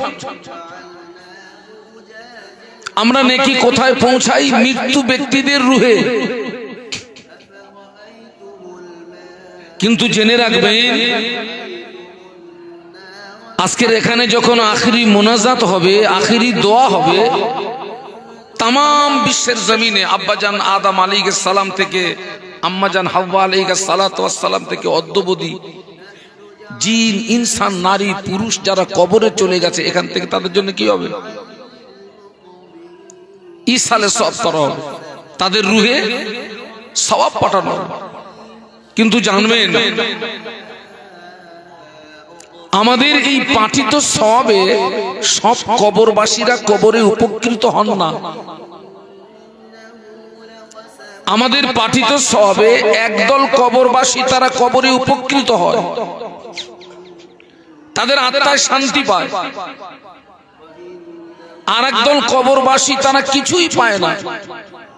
আমরা নেকি কোথায় পৌঁছাই? মৃত্যু ব্যক্তিদের রুহে। কিন্তু জেনে রাখবেন, আজকের এখানে যখন আখিরি মোনাজাত হবে, আখিরি দোয়া হবে, তাম বিশ্বের জমিনে আব্বাজান আদম আলাইহিস সালাম থেকে আম্মাজান হাওয়া আলাইহিস সালাতু ওয়াস সালাম থেকে অদ্যবধি জিন, ইনসান, নারী, পুরুষ যারা কবরে চলে গেছে, এখান থেকে তাদের জন্য কি হবে? ইসালে সওয়াব করা হবে, তাদের রুহে সওয়াব পাঠানো হবে। কিন্তু জানবেন, আমাদের এই পাঠিত সওয়াবে সব কবরবাসীরা কবরে উপকৃত হন না। আমাদের পাঠিত সওয়াবে একদল কবরবাসী তারা কবরে উপকৃত হয়, তাদের আত্মায় শান্তি পায়। আর একদল কবরবাসী তারা কিছুই পায় না,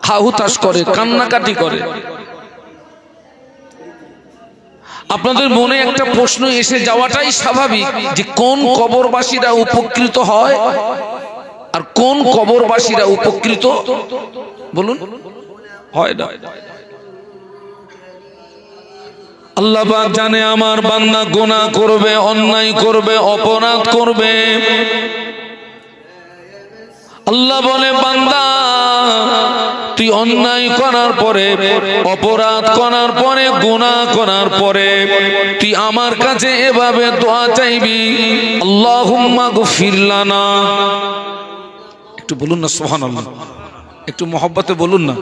হাহুতাশ করে, কান্নাকাটি করে। আপনাদের মনে একটা প্রশ্ন এসে যাওয়াটাই স্বাভাবিক যে কোন কবরবাসীরা উপকৃত হয় আর কোন কবরবাসীরা উপকৃত বলুন হয় না। আল্লাহ পাক জানে আমার বান্দা গুনাহ করবে, অন্যায় করবে, অপরাধ করবে। আল্লাহ বলে, বান্দা তুই অন্যায় করার পরে, অপরাধ করার পরে, গুনাহ করার পরে তুই আমার কাছে এভাবে দোয়া চাইবি, আল্লাহুম্মা গফির লানা। একটু বলুন না সুবহানাল্লাহ, একটু মহব্বতে বলুন না।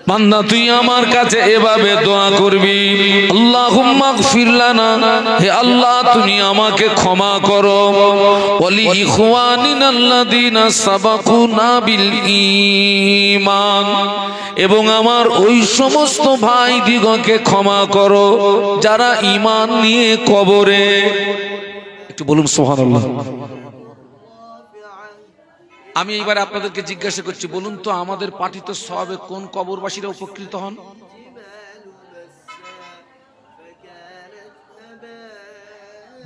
বান্দা তুই আমার কাছে এভাবে দোয়া করবি, আল্লাহুম্মা গফির লানা, হে আল্লাহ তুমি আমাকে ক্ষমা করো, ওয়ালি ইখওয়ানিনাল্লাযীনা সাবাকুনা বিল ঈমান, এবং আমার ওই সমস্ত ভাই দিগকে ক্ষমা করো যারা ঈমান নিয়ে কবরে। একটু বলুন সুবহানাল্লাহ। আমি এইবার আপনাদেরকে জিজ্ঞাসা করছি, বলুন তো আমাদের পাঠিত সওয়াবে কোন কবরবাসীরা উপকৃত হন?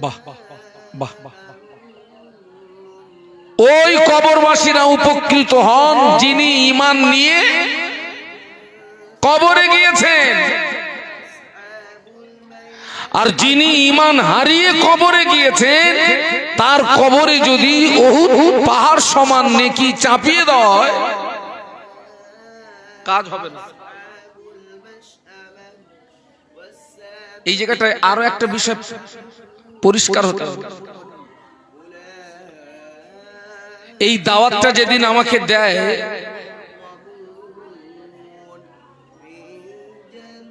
বাহ বাহ বাহ। ওই কবরবাসীরা উপকৃত হন যিনি ঈমান নিয়ে কবরে গিয়েছেন। আর যিনি ঈমান হারিয়ে কবরে গিয়েছেন, তার কবরে যদি উহুদ পাহাড় সমান নেকি চাপিয়ে দেওয়া হয়, কাজ হবে না। এই জায়গাটায় আরো একটা বিষয় পরিষ্কার হতে হবে। এই দাওয়াতটা যেদিন আমাকে দেয়,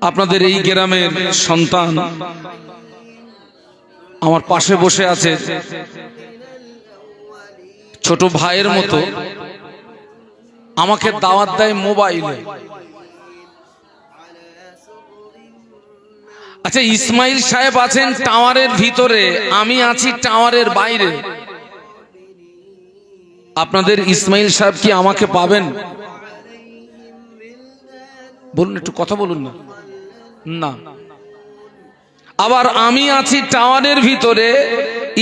আপনাদের এই গ্রামের সন্তান আমার পাশে বসে আছে, ছোট ভাইয়ের মতো আমাকে দাওয়াত দেয় মোবাইলে। আচ্ছা, ইসমাইল সাহেব আছেন টাওয়ারের ভিতরে, আমি আছি টাওয়ারের বাইরে। আপনাদের ইসমাইল সাহেব কি আমাকে পাবেন? বলুন, একটু কথা বলুন না। না। আবার আমি আছি টাওয়ারের ভিতরে,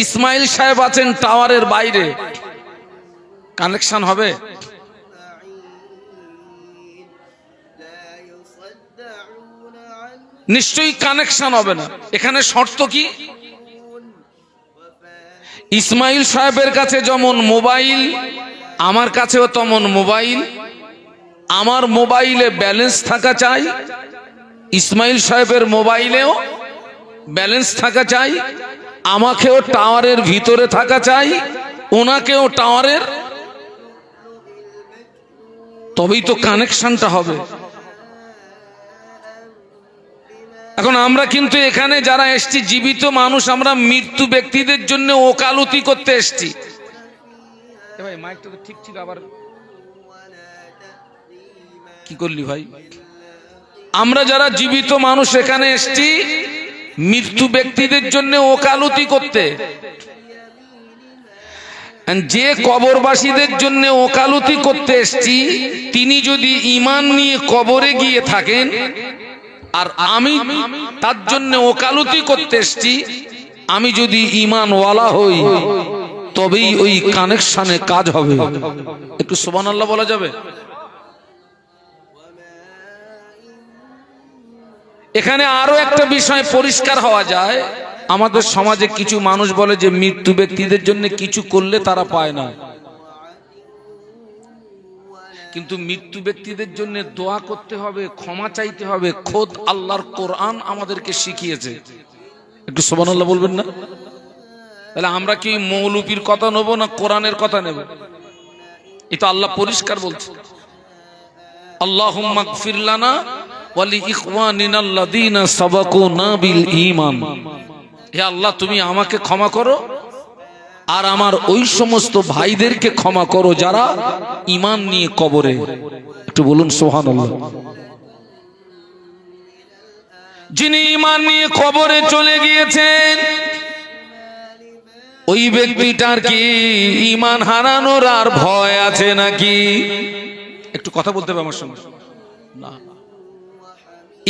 ইসমাইল সাহেব আছেন টাওয়ারের বাইরে। কানেকশন হবে? নিশ্চয়ই কানেকশন হবে না। এখানে শর্ত কি? ইসমাইল সাহেবের কাছে যেমন মোবাইল, আমার কাছেও তেমন মোবাইল। আমার মোবাইলে ব্যালেন্স থাকা চাই, ইসমাইল সাহেবের মোবাইলেও ব্যালেন্স থাকা চাই, আমাকেও টাওয়ারের ভিতরে থাকা চাই, ওনাকেও টাওয়ারের, তবেই তো কানেকশনটা হবে। এখন আমরা কিন্তু এখানে যারা এসছি জীবিত মানুষ, আমরা মৃত্যু ব্যক্তিদের জন্য ওকালতি করতে এসছি। ভাই মাইকটা তো ঠিক ছিল, আবার কি করলি ভাই? আমরা যারা জীবিত মানুষ এখানে এসছি মৃত্যু ব্যক্তিদের জন্য ওকালতি করতে। যে কবরবাসীদের জন্য ওকালতি করতে এসছি, তিনি যদি ঈমান নিয়ে কবরে গিয়ে থাকেন, আর আমি তার জন্য ওকালতি করতে এসছি, আমি যদি ঈমানওয়ালা হই তবেই ওই কানেকশনে কাজ হবে। একটু সুবহানাল্লাহ বলা যাবে? এখানে আরো একটা বিষয় পরিষ্কার হওয়া যায়। আমাদের সমাজে কিছু মানুষ বলে যে মৃত্যু ব্যক্তিদের জন্য কিছু করলে তারা পায় না, কিন্তু মৃত্যু ব্যক্তিদের জন্য দোয়া করতে হবে, ক্ষমা চাইতে হবে, খোদ আল্লাহর কোরআন আমাদেরকে শিখিয়েছে। একটু সুবহানাল্লাহ বলবেন না? তাহলে আমরা কি মৌলবীর কথা নেব না কোরআনের কথা নেব? এটা আল্লাহ পরিষ্কার বলছে, আল্লাহুম্মা গফির লানা ওয়া লিইখওয়ানিনা আল্লাযীনা সাবাকুনা বিল ঈমান। হে আল্লাহ, তুমি আমাকে ক্ষমা করো আর আমার ওই সমস্ত ভাইদেরকে ক্ষমা করো যারা ঈমান নিয়ে কবরে। একটু বলুন সুবহানাল্লাহ। যিনি ঈমান নিয়ে কবরে চলে গিয়েছেন, ওই ব্যক্তিটার কি ঈমান হারানোর আর ভয় আছে নাকি? একটু কথা বলতে হবে আমার সঙ্গে। না,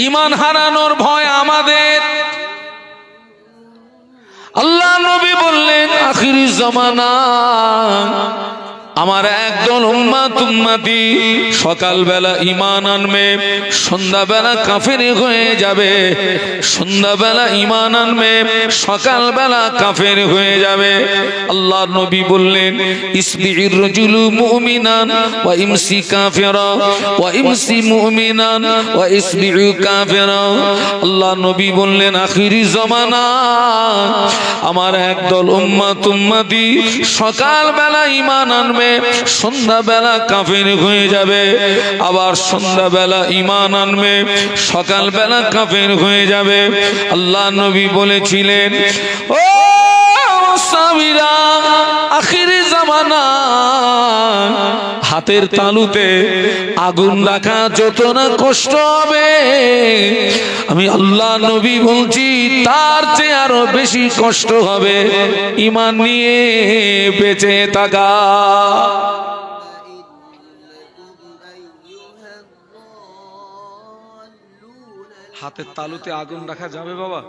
ঈমান হারানোর ভয় আমাদের। আল্লাহ নবী বললেন, আখিরি জামানা আমার একদল উম্মতি সকালবেলা ঈমান আনবে, সন্ধ্যাবেলা কাফের হয়ে যাবে। সন্ধ্যাবেলা ঈমান আনবে, সকালবেলা কাফের হয়ে যাবে। আল্লাহ নবী বললেন, ইসবির রাজুলু মুমিনান ওয়া ইমসি কাফিরা ওয়া ইমসি মুমিনান ওয়া ইসবিউ কাফিরা। আল্লাহ নবী বললেন, আখিরি জামানা আমার একদল উম্মতি সকালবেলা ঈমান আনবে, সন্ধ্যাবেলা কাফের হয়ে যাবে। আবার সন্ধ্যাবেলা ঈমান আনবে, সকালবেলা কাফের হয়ে যাবে। আল্লাহ নবী বলেছিলেন, ও সাহাবীরা, আখিরি জামানা হাতের তালুতে আগুন রাখা যত না কষ্ট হবে, আমি আল্লাহ নবী বলছি তার চেয়ে আরো বেশি কষ্ট হবে ঈমান নিয়ে বেঁচে থাকা। হাতের তালুতে আগুন রাখা যাবে বাবা?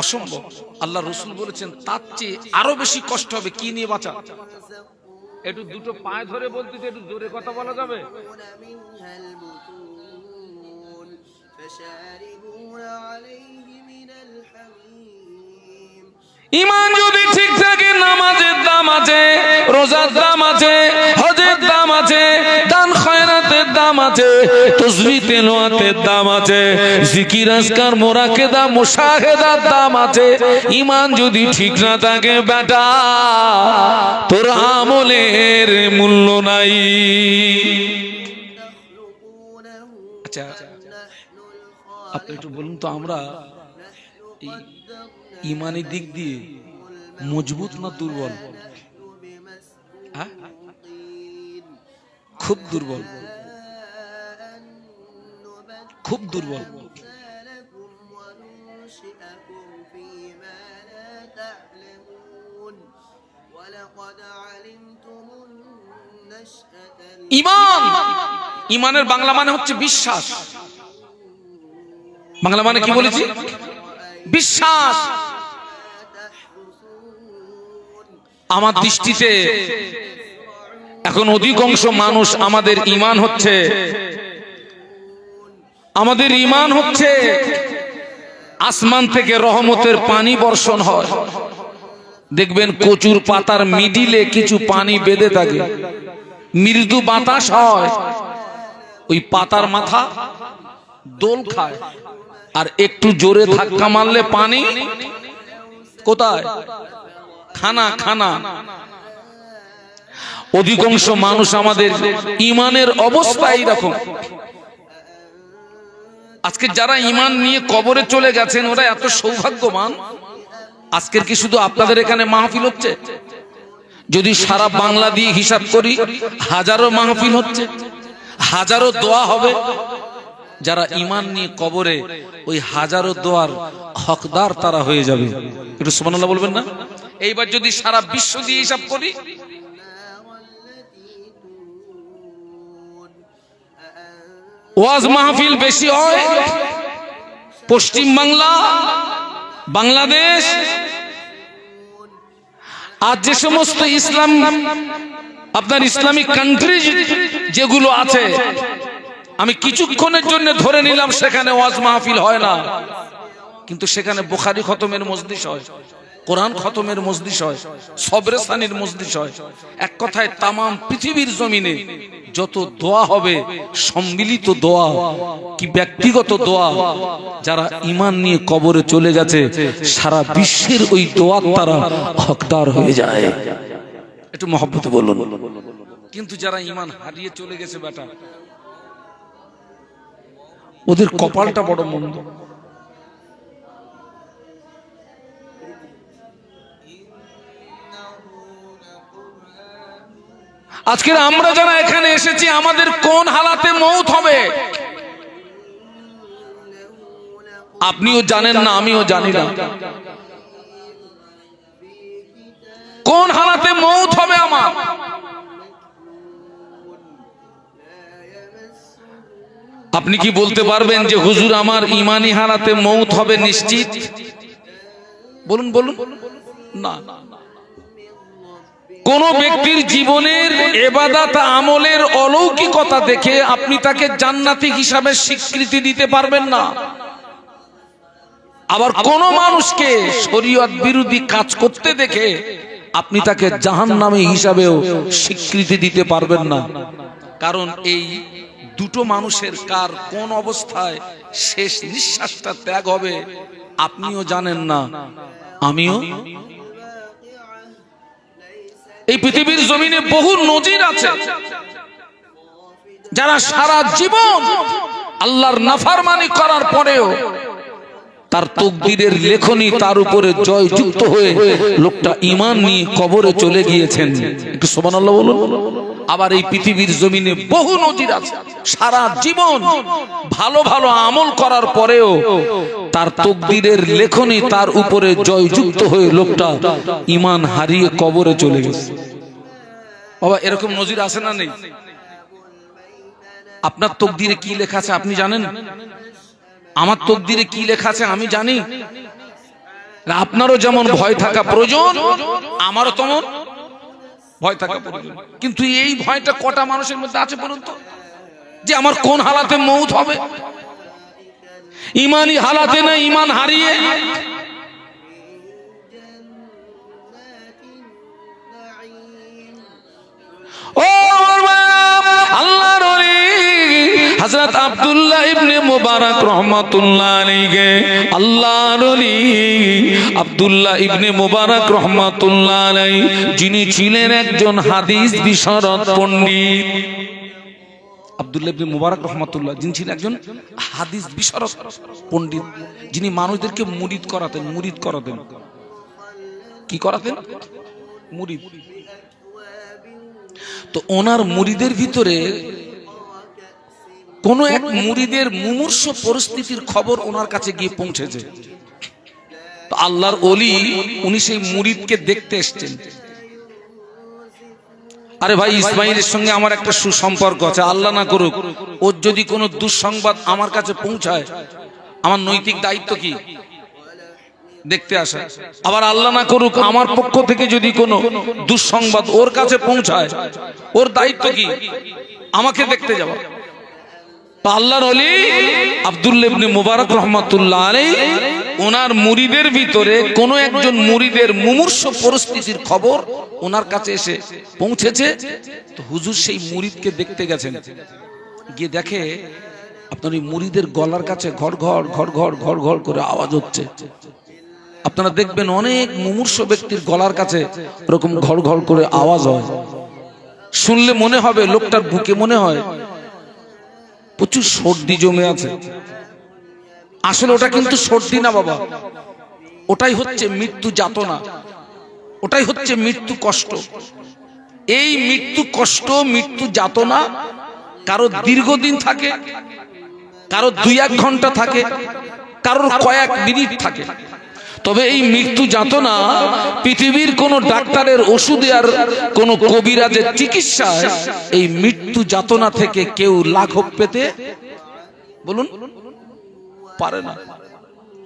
অসম্ভব। আল্লাহ রাসূল বলেছেন তার চেয়ে আরো বেশি কষ্ট হবে কি নিয়ে বাঁচা? একটু দুটো পায়ে ধরে বলতে, একটু জোরে কথা বলা যাবে? ঈমান যদি ঠিক থাকে, নামাজের দাম আছে, রোজার দাম আছে, হজের দাম আছে, দান খয়রাতের দাম আছে, তাসবিহ তেলাওয়াতের দাম আছে, জিকির আজকার মুরাকাবা মুশাহাদার দাম আছে। ঈমান যদি ঠিক না থাকে বেটা, তোর আমলের মূল্য নাই। আচ্ছা, আপনি একটু বলুন তো, আমরা ঈমানি দিক দিয়ে মজবুত না দুর্বল? খুব দুর্বল, খুব দুর্বল। ঈমান, ঈমানের বাংলা মানে হচ্ছে বিশ্বাস। বাংলা মানে কি বলেছি? বিশ্বাস। আমার দৃষ্টিতে এখন অধিকাংশ মানুষ আমাদের ঈমান হচ্ছে আসমান থেকে রহমতের পানি বর্ষণ হয়। দেখবেন কচুর পাতার মিডিলে কিছু পানি বেঁধে থাকে, মৃদু বাতাস হয়, ওই পাতার মাথা দোল খায়, আর একটু জোরে ধাক্কা মারলে পানি কোথায়? খানা খানা। অধিকাংশ মানুষ আমাদের ঈমানের অবস্থা এইরকম। আজকে যারা ঈমান নিয়ে কবরে চলে গেছেন ওরা এত সৌভাগ্যবান। আজকের কি শুধু আপনাদের এখানে মাহফিল হচ্ছে? যদি সারা বাংলা দিয়ে হিসাব করি হাজারো মাহফিল হচ্ছে, হাজারো দোয়া হবে। যারা ঈমান নিয়ে কবরে, ওই হাজারো দোয়ার হকদার তারা হয়ে যাবে। একটু সুবহানাল্লাহ বলবেন না? এইবার যদি সারা বিশ্ব দিয়ে হিসাব করি, ওয়াজ মাহফিল বেশি হয় পশ্চিম বাংলা, বাংলাদেশ, আর যে সমস্ত ইসলামিক কান্ট্রি যেগুলো আছে, আমি কিছুক্ষণের জন্য ধরে নিলাম সেখানে ওয়াজ মাহফিল হয় না, কিন্তু সেখানে বুখারী খতমের মজলিস হয়, কোরআন খতমের মজলিস হয়, সবরে সানির মজলিস হয়। এক কথায় তামাম পৃথিবীর জমিনে যত দোয়া হবে, সম্মিলিত দোয়া কি ব্যক্তিগত দোয়া, যারা ঈমান নিয়ে কবরে চলে গেছে সারা বিশ্বের ওই দোয়ার তারা হকদার হয়ে যায়। একটু মহব্বতে বলুন। কিন্তু যারা ঈমান হারিয়ে চলে গেছে বেটা, ওদের কপালটা বড় মন্দ। আজকে আমরা যারা এখানে এসেছি আমাদের কোন হালাতে মৌত হবে আপনিও জানেন না, আমিও জানি না। কোন হালাতে মৌত হবে আমার? আপনি কি বলতে পারবেন যে হুজুর আমার ঈমানি হালাতে মৌত হবে নিশ্চিত? বলুন বলুন। না, কোন ব্যক্তির জীবনের ইবাদত আমলের অলৌকিকতা দেখে আপনি তাকে জান্নাতি হিসাবে স্বীকৃতি দিতে পারবেন না। আবার কোন মানুষকে শরীয়ত বিরোধী কাজ করতে দেখে আপনি তাকে জাহান্নামী হিসাবেও স্বীকৃতি দিতে পারবেন না। কারণ এই দুটো মানুষের কার কোন অবস্থায় শেষ নিঃশ্বাসটা ত্যাগ হবে আপনিও জানেন না, আমিও। এই পৃথিবীর জমিনে বহু নজির আছে যারা সারা জীবন আল্লাহর নাফরমানি করার পরেও তার তাকদীরের লেখনী তার উপরে জয়যুক্ত হয়ে লোকটা ঈমান নিয়ে কবরে চলে গিয়েছেন। একটু সুবহানাল্লাহ বলুন। আবার এই পৃথিবীর জমিনে বহু নজির আছে সারা জীবন ভালো ভালো আমল করার পরেও তার তাকদীরের লেখনী তার উপরে জয়যুক্ত হয়ে লোকটা ঈমান হারিয়ে কবরে চলে গেছে। বাবা এরকম নজির আছে না নেই? আপনার তাকদীরে কি লেখা আছে আপনি জানেন? আমার তাকদীরে কি লেখা আছে আমি জানি। আপনারও যেমন ভয় থাকা প্রয়োজন, আমারও তেমন ভয় থাকা প্রয়োজন। কিন্তু এই ভয়টা কটা মানুষের মধ্যে আছে বলুন তো, যে আমার কোন হালাতে মৌত হবে? ঈমানি হালাতে না ঈমান হারিয়ে? ও আল্লাহর ওলি হযরত আব্দুল্লাহ ইবনে মুবারক রাহমাতুল্লাহ আলাইহি, আল্লাহর ওলি আব্দুল্লাহ ইবনে মুবারক রাহমাতুল্লাহ আলাইহি, যিনি ছিলেন একজন হাদিস বিশারদ পণ্ডিত। আব্দুল্লাহ ইবনে মুবারক রাহমাতুল্লাহ যিনি ছিলেন একজন হাদিস বিশারদ পণ্ডিত, যিনি মানুষদেরকে মুরিদ করাতেন। কি করাতেন? মুরিদ। তো ওনার মুরিদের ভিতরে কোন এক মুরিদের মুমূর্ষ পরিস্থিতির খবর ওনার কাছে গিয়ে পৌঁছেছে। তো আল্লাহর ওলি উনি সেই মুরিদকে দেখতে এসেছেন। আরে ভাই ইসমাইলের সঙ্গে আমার একটা সুসম্পর্ক আছে, আল্লাহ না করুক ওর যদি কোনো দুঃসংবাদ আমার কাছে পৌঁছায় আমার নৈতিক দায়িত্ব কি? দেখতে আসে। আবার আল্লাহ না করুক আমার পক্ষ থেকে যদি কোনো দুঃসংবাদ ওর কাছে পৌঁছায়, ওর দায়িত্ব কি? আমাকে দেখতে যাওয়া। তো আল্লাহর ওলি আব্দুল্লাহ ইবনে মুবারক রহমাতুল্লাহ আলাইহি ওনার মুরিদের ভিতরে কোন একজন মুরিদের মুমূর্ষ পরিস্থিতির খবর ওনার কাছে এসে পৌঁছেছে। তো হুজুর সেই মুরিদকে দেখতে গেছেন, গিয়ে দেখে আপনার ওই মুরিদের গলার কাছে ঘর ঘর ঘর ঘর ঘর ঘর করে আওয়াজ হচ্ছে। আপনারা দেখবেন অনেক মুমূর্ষ ব্যক্তির গলার কাছে এরকম ঘর ঘর করে আওয়াজ হয়। শুনলে মনে হবে লোকটার বুকে মনে হয় প্রচুর সর্দি জমে আছে। আসলে ওটা কিন্তু সর্দি না বাবা, ওটাই হচ্ছে মৃত্যু যাতনা, ওটাই হচ্ছে মৃত্যু কষ্ট। এই মৃত্যু কষ্ট, মৃত্যু যাতনা কারো দীর্ঘদিন থাকে, কারো 2-1 ঘন্টা থাকে, কারোর কয়েক মিনিট থাকে। তবে এই মৃত্যু যাতনা পৃথিবীর কোন ডাক্তারের ওষুধে আর কোন কবিরাজের চিকিৎসায় এই মৃত্যু যাতনা থেকে কেউ লাঘব পেতে বলুন পারে না।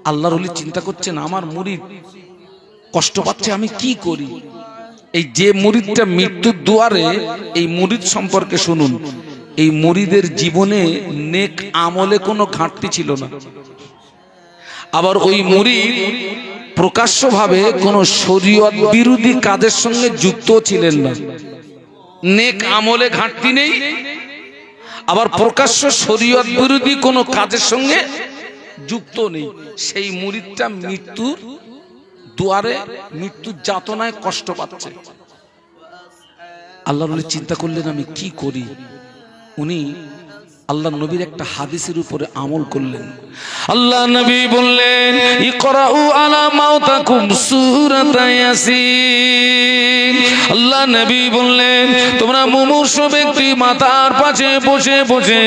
আল্লাহর ওলি চিন্তা করছেন আমার মুরিদ কষ্ট পাচ্ছে, আমি কি করি? এই যে মুরিদটা মৃত্যুর দুয়ারে, এই মুরিদ সম্পর্কে শুনুন। এই মুরিদের জীবনে নেক আমলে কোনো ঘাটতি ছিল না। আবার ওই মুরিদ প্রকাশ্যভাবে কোন শরীয়ত বিরোধী কাজের সঙ্গে যুক্ত ছিলেন না। নেক আমলে ঘাটতি নেই, আবার প্রকাশ্য শরীয়ত বিরোধী কোন কাজের সঙ্গে যুক্ত নেই। সেই মুরিদটা মৃত্যুর দুয়ারে, মৃত্যুর যাতনায় কষ্ট পাচ্ছে। আল্লাহর ওলি চিন্তা করলেন আমি কি করি? উনি আল্লাহ নবীর একটা হাদিসের উপরে আমল করলেন। আল্লাহ নবী বললেন ইকরাউ আলা মাউতাকুম সূরাত ইয়াসিন। আল্লাহ নবী বললেন তোমরা মুমূর্ষ ব্যক্তি মাথার পাশে বসে বসে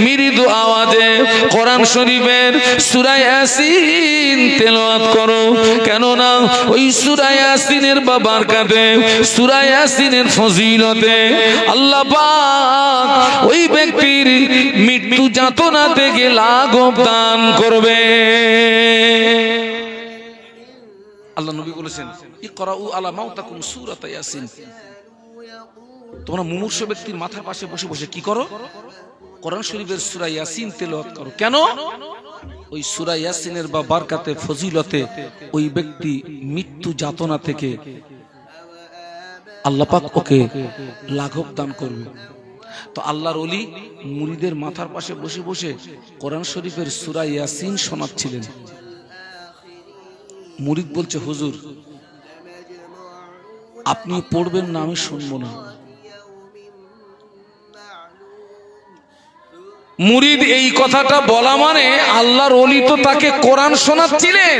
মৃদু আওয়াজে কোরআন শরীফের সূরা ইয়াসিন তেলাওয়াত করো। কেননা ওই সূরা ইয়াসিনের বারাকাতে, সূরা ইয়াসিনের ফজিলতে আল্লাহ পাক ওই ব্যক্তির মৃত্যু যাতনা থেকে লাঘব দান করবে। আল্লাহ নবী বলেছেন ইকরাউ আলা মাউতাকুম সূরাত ইয়াসিন। তোমরা মুমূর্ষ ব্যক্তির মাথার পাশে বসে বসে কি করো? কোরআন শরীফের সূরা ইয়াসিন তেলাওয়াত করো। কেন? ওই সূরা ইয়াসিনের বারাকাতে, ফজিলতে ওই ব্যক্তি মৃত্যু যাতনা থেকে আল্লাহ পাক ওকে লাঘব দান করবে। তো আল্লাহর ওলি মুরিদের মাথার পাশে বসে বসে কোরআন শরীফের সূরা ইয়াসিন শোনাচ্ছিলেন। মুরিদ বলছে হুজুর আপনি পড়বেন না, আমি শুনবো না। মুরিদ এই কথাটা বলা মানে আল্লাহর ওলি তো তাকে কোরআন শোনাচ্ছিলেন,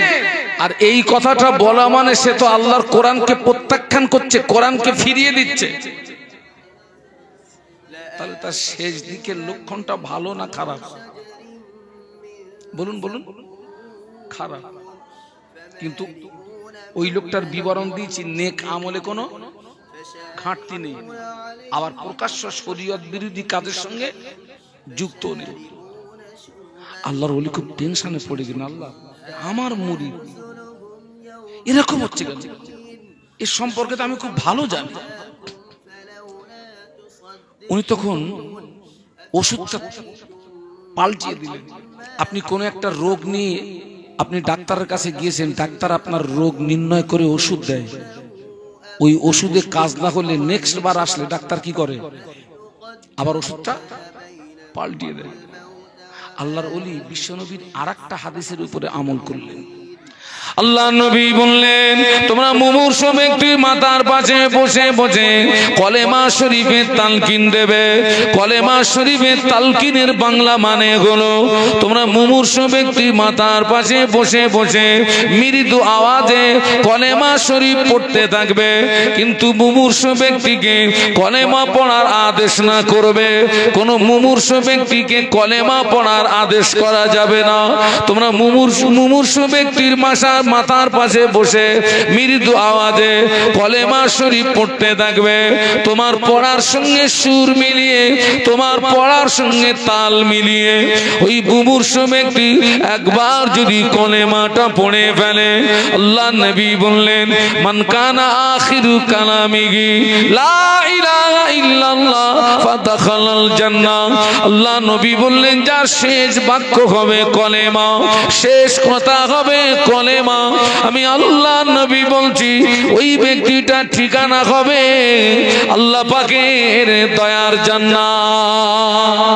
আর এই কথাটা বলা মানে সে তো আল্লাহর কোরআনকে প্রত্যাখ্যান করছে, কোরআনকে ফিরিয়ে দিচ্ছে। তাহলে তার শেষ দিকের লক্ষণটা ভালো না খারাপ? বলুন বলুন, খারাপ। কিন্তু ওই লোকটার বিবরণ দিয়েছি, নেক আমলে কোনো ঘাটতি নেই, আবার প্রকাশ্য শরীয়ত বিরোধী কাজের সঙ্গে যুক্ত নেই। আল্লাহর ওলি খুব টেনশনে পড়ে গেলেন, আল্লাহ আমার মুরিদ এরকম হচ্ছে কেন? এর সম্পর্কে তো আমি খুব ভালো জানি। উনি তখন ওষুধটা পাল্টিয়ে দিলেন। আপনি কোনো একটা রোগ নিয়ে আপনি ডাক্তারের কাছে গিয়েছেন, ডাক্তার আপনার রোগ নির্ণয় করে ওষুধ দেয়। ওই ওষুধে কাজ না হলে নেক্সট বার আসলে ডাক্তার কি করে? আবার ওষুধটা পাল্টিয়ে দেয়। আল্লাহর ওলি বিশ্বনবীর আরেকটা হাদিসের উপরে আমল করলেন। আল্লাহ নবী বললেন তোমরা মুমূর্ষ ব্যক্তির মাথার পাশে বসে বসে কলেমা শরীফের তালকিন দেবে। কলেমা শরীফের তালকিনের বাংলা মানে হলো তোমরা মুমূর্ষ ব্যক্তির মাথার পাশে বসে বসে মৃদু আওয়াজে কলেমা শরীফ পড়তে থাকবে, কিন্তু মুমূর্ষ ব্যক্তিকে কলেমা পড়ার আদেশ না করবে। কোন মুমূর্ষ ব্যক্তিকে কলেমা পড়ার আদেশ করা যাবে না। তোমরা মুমূর্ষ ব্যক্তির মাথার সাহেব মাথার পাশে বসে মৃদু আওয়াজে কলেমা শরীফ পড়তে থাকবে। তোমার পড়ার সঙ্গে সুর মিলিয়ে, তোমার পড়ার সঙ্গে তাল মিলিয়ে ওই মুমূর্ষ ব্যক্তি একবার যদি কলেমাটা পড়ে ফেলে, আল্লাহ নবী বললেন, মান কানা আখিরু কালামিহি লা ইলাহা ইল্লাল্লাহ ফাদাখালাল জান্নাহ। আল্লাহ নবী বললেন, যার শেষ বাক্য হবে কলেমা, শেষ কথা হবে কলেমা, আমি আল্লাহ নবী বলছি ওই ব্যক্তিটার ঠিকানা হবে আল্লাহ পাকের দয়ার জান্নাত।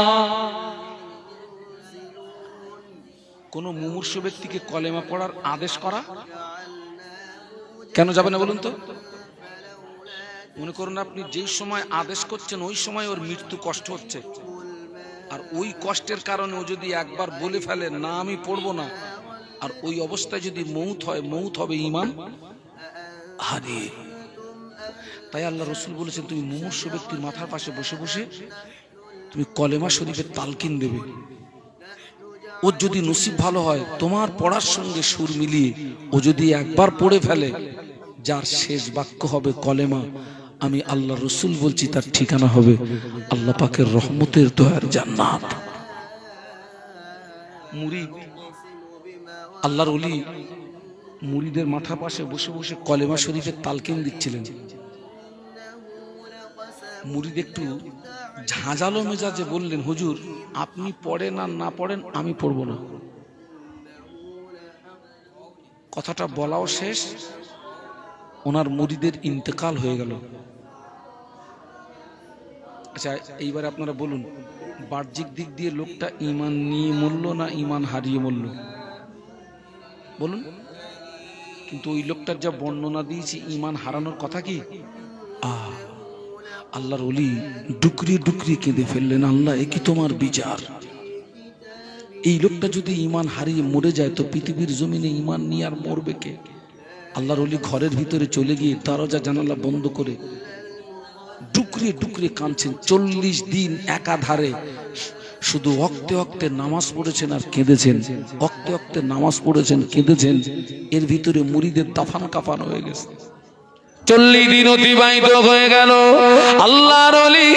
কোন মুমূর্ষ ব্যক্তিকে কলেমা পড়ার আদেশ করা কেন যাবে না বলুন তো? মনে করুন আপনি যেই সময় আদেশ করছেন ওই সময় ওর মৃত্যু কষ্ট হচ্ছে, আর ওই কষ্টের কারণে ও যদি একবার বলে ফেলে না আমি পড়বো না, আর ওই অবস্থায় যদি মৌত হয়, মৌত হবে ঈমান হারিয়ে। তাই আল্লাহ রসুল বলেছেন, তুমি মুমূর্ষ ব্যক্তির মাথার পাশে বসে বসে তুমি কলেমা শরীফের তালকিন দেবে। ওর যদি নসিব ভালো হয়, তোমার পড়ার সঙ্গে সুর মিলিয়ে ও যদি একবার পড়ে ফেলে, যার শেষ বাক্য হবে কলেমা, আমি আল্লাহ রসুল বলছি তার ঠিকানা হবে আল্লাহ পাকের রহমতের দয়ার জান্নাত। মুরিদ, আল্লাহর ওলি মুরিদের মাথা পাশে বসে বসে কলেমা শরীফের তালকিন দিচ্ছিলেন। মুরিদ একটু ঝাঁঝালো মেজাজে বললেন, হুজুর আপনি পড়েন আর না পড়েন, আমি পড়ব না। কথাটা বলাও শেষ, ওনার মুরিদের ইন্তেকাল হয়ে গেল। আচ্ছা এইবার আপনারা বলুন, বাহ্যিক দিক দিয়ে লোকটা ঈমান নিয়ে মরল না ঈমান হারিয়ে মরল বলুন? কিন্তু ওই লোকটার যা বর্ণনা দিয়েছি, ঈমান হারানোর কথা কি? আল্লাহর ওলি ডুকরি ডুকরি কেঁদে ফেললেন, আল্লাহ এ কি তোমার বিচার? এই লোকটা যদি ঈমান হারিয়ে মরে যায় তো পৃথিবীর জমিনে ঈমান নিয়ে আর মরবে কে? আল্লাহর ওলি ঘরের ভিতরে চলে গিয়ে দরজা জানালা বন্ধ করে ডুকরে ডুকরে কাঁদছেন। 40 দিন একাধারে শুধু অক্তে অক্তে নামাজ পড়েছেন আর কেঁদেছেন, অক্তে অক্তে নামাজ পড়েছেন, কেঁদেছেন। এর ভিতরে মুরিদের দাফান কাফান হয়ে গেছে। 40 দিন অতিবাহিত হয়ে গেল। আল্লাহর ওলি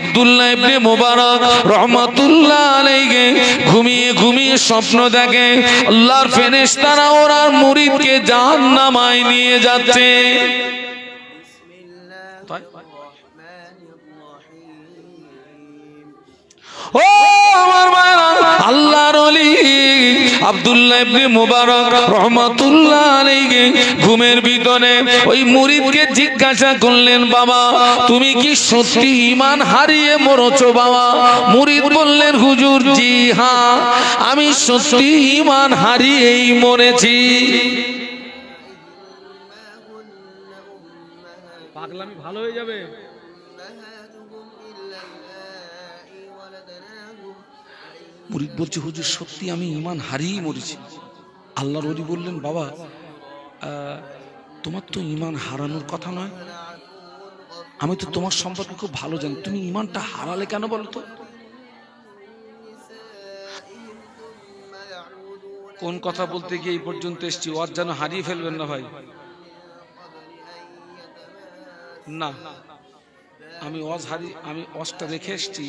আব্দুল্লাহ ইবনে মুবারক রাহমাতুল্লাহ আলাইহি ঘুমিয়ে ঘুমিয়ে স্বপ্ন দেখে আল্লাহর ফেরেশতারা ওরা মুরিদকে জাহান্নামায় নিয়ে যাচ্ছে। ও আমার ভাইরা, আল্লাহর ওলি আব্দুল্লাহ ইবনে মুবারক রাহমাতুল্লাহ আলাইহি ঘুমের ভিতরে ওই মুরিদকে জিজ্ঞাসা করলেন, বাবা তুমি কি সত্যি ঈমান হারিয়ে মরেছো বাবা? মুরিদ বললেন, হুজুর জি হ্যাঁ, আমি সত্যি ঈমান হারিয়েই মরেছি। পাগলামি ভালো হয়ে যাবে। মুরিদ বলছে, হুজুর সত্যি আমি ঈমান হারিয়েই মরেছি। আল্লাহর ওলি বললেন, বাবা তোমার তো ঈমান হারানোর কথা নয়, আমি তো তোমার সম্পর্কে খুব ভালো জানি, তুমি ঈমানটা হারালে কেন বলো তো? কোন কথা বলতে গিয়ে এই পর্যন্ত এসছি, ওয়াজ যেন হারিয়ে ফেলবেন না ভাই। না, আমি ওয়াজটা রেখে এসছি।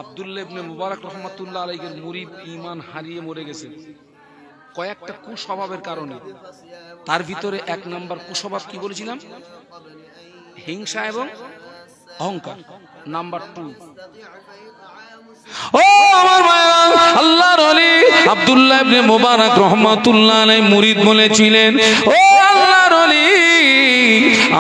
আব্দুল্লাহ ইবনে মুবারক রাহমাতুল্লাহ আলাইহির মুরিদ ঈমান হারিয়ে মরে গেছে কয়েকটা কুস্বভাবের কারণে। তার ভিতরে 1 নাম্বার কুস্বভাব কি বলেছিলাম? হিংসা এবং অহংকার। নাম্বার 2, ও আমার ভাইরা, আল্লাহর ওলি আব্দুল্লাহ ইবনে মুবারক রাহমাতুল্লাহ আলাইহি মুরিদ বলেছিলেন, ও আল্লাহর ওলি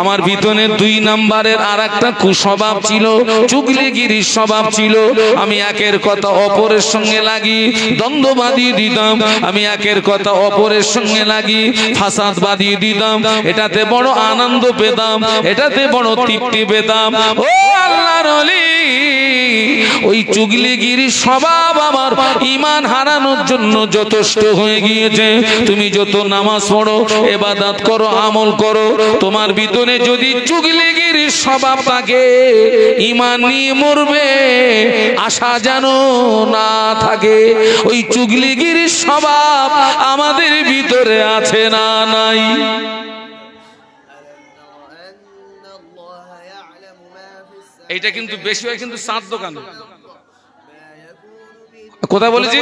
আমার ভিতরে 2 নাম্বারের আরেকটা কুস্বভাব ছিল, চুগলিগিরির স্বভাব ছিল। আমি একের কথা অপরের সঙ্গে লাগি দ্বন্দ্ব বাঁধিয়ে দিতাম, আমি একের কথা অপরের সঙ্গে লাগি ফাসাদ বাঁধিয়ে দিতাম। এটাতে বড় আনন্দ পেতাম, এটাতে বড় তৃপ্তি পেতাম। ও আল্লাহর ওলি ওই চুগলিগিরির স্বভাব আমার ঈমান হারানোর জন্য যথেষ্ট হয়ে গিয়েছে। তুমি যত নামাজ পড়ো, ইবাদত করো, আমল করো, তোমার ভিতরে ভিতরে যদি চুগলিগির স্বভাব থাকে, ঈমান নিয়ে মরবে, আশা যেন না থাকে। ওই চুগলিগির স্বভাব আমাদের ভিতরে আছে না নাই? এইটা কিন্তু বেশি হয় কিন্তু চাঁদ দোকানে। কোথায় বলেছি?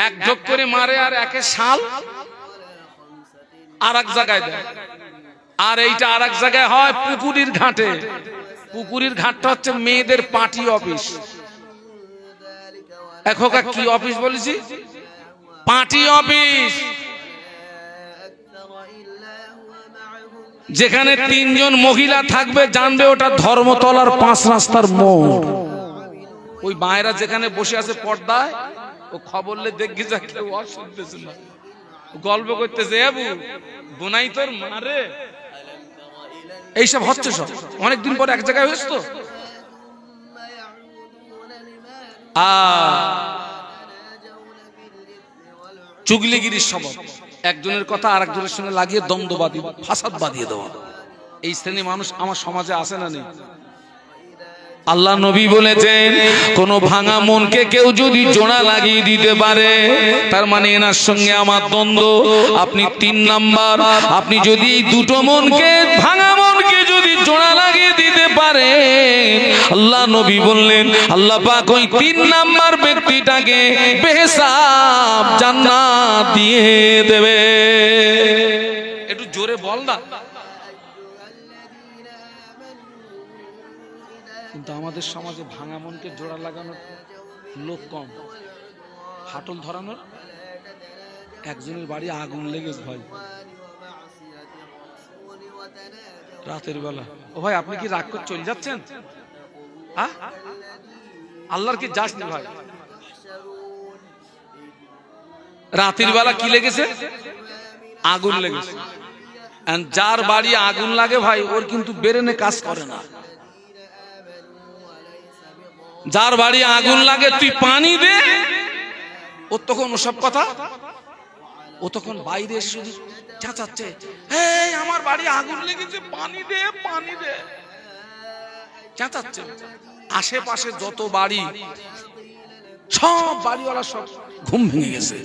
এক যোগ করে মারে আর একে শাল আর এক জায়গায় দেয়, আর এইটা আর এক জায়গায় হয় পুকুরির ঘাটে। পুকুরির ঘাটটা হচ্ছে মেয়েদের পার্টি অফিস। এখনকার কি অফিস বলেছি? Party office. যেখানে 3 জন মহিলা থাকবে, জানবে ওটা ধর্মতলার 5 রাস্তার মোড়। ওই মায়েরা যেখানে বসে আছে পর্দায়, ও খবরলে দেখি যা কেউ শুনতেছে না, গল্প করতেছে, এবু বোনাই তোর মারে। এইসব হচ্ছে সব অনেকদিন পর এক জায়গায় হয়েছে তো। চুগলিগিরির স্বভাব, একজনের কথা আর একজনের সঙ্গে লাগিয়ে দ্বন্দ্ববাদী, ফাসাদ বাঁধিয়ে দেওয়া। এই শ্রেণী মানুষ আমার সমাজে আছে না নেই? আল্লাহ নবী বলেছেন, কোন ভাঙা মনকে কেউ যদি জোড়া লাগিয়ে দিতে পারে, তার মানে এনার সঙ্গে আমার দ্বন্দ্ব। আপনি 3 নাম্বার, আপনি যদি এই দুটো মনকে, ভাঙা মনকে যদি জোড়া লাগিয়ে দিতে পারে, আল্লাহ নবী বললেন আল্লাহ পাক ওই 3 নাম্বার ব্যক্তিটাকে বেহিসাব জান্নাত দিয়ে দেবে। একটু জোরে বল না। কিন্তু আমাদের সমাজে ভাঙা মনকে জোড়া লাগানোর লোক কম, ফাটল ধরানোর। একজনের বাড়ি আগুন লেগেছে ভাই রাতের বেলা। ও ভাই, আপনি কি রাগ করে চলে যাচ্ছেন? আল্লাহর কি যাস না ভাই? রাতের বেলা কি লেগেছে? আগুন লেগেছে। যার বাড়ি আগুন লাগে ভাই, ওর কিন্তু ব্রেনে কাজ করে না। যার বাড়ি আগুন লাগে, তুই পানি দে, ও তখন ওসব কথা, ও তখন বাইরে এসে শুধু চেঁচাচ্ছে, এই আমার বাড়ি আগুন লেগেছে, পানি দে, পানি দে, চেঁচাচ্ছে। আশেপাশে যত বাড়ি, সব বাড়িওয়ালা সব ঘুম ভেঙে গেছে।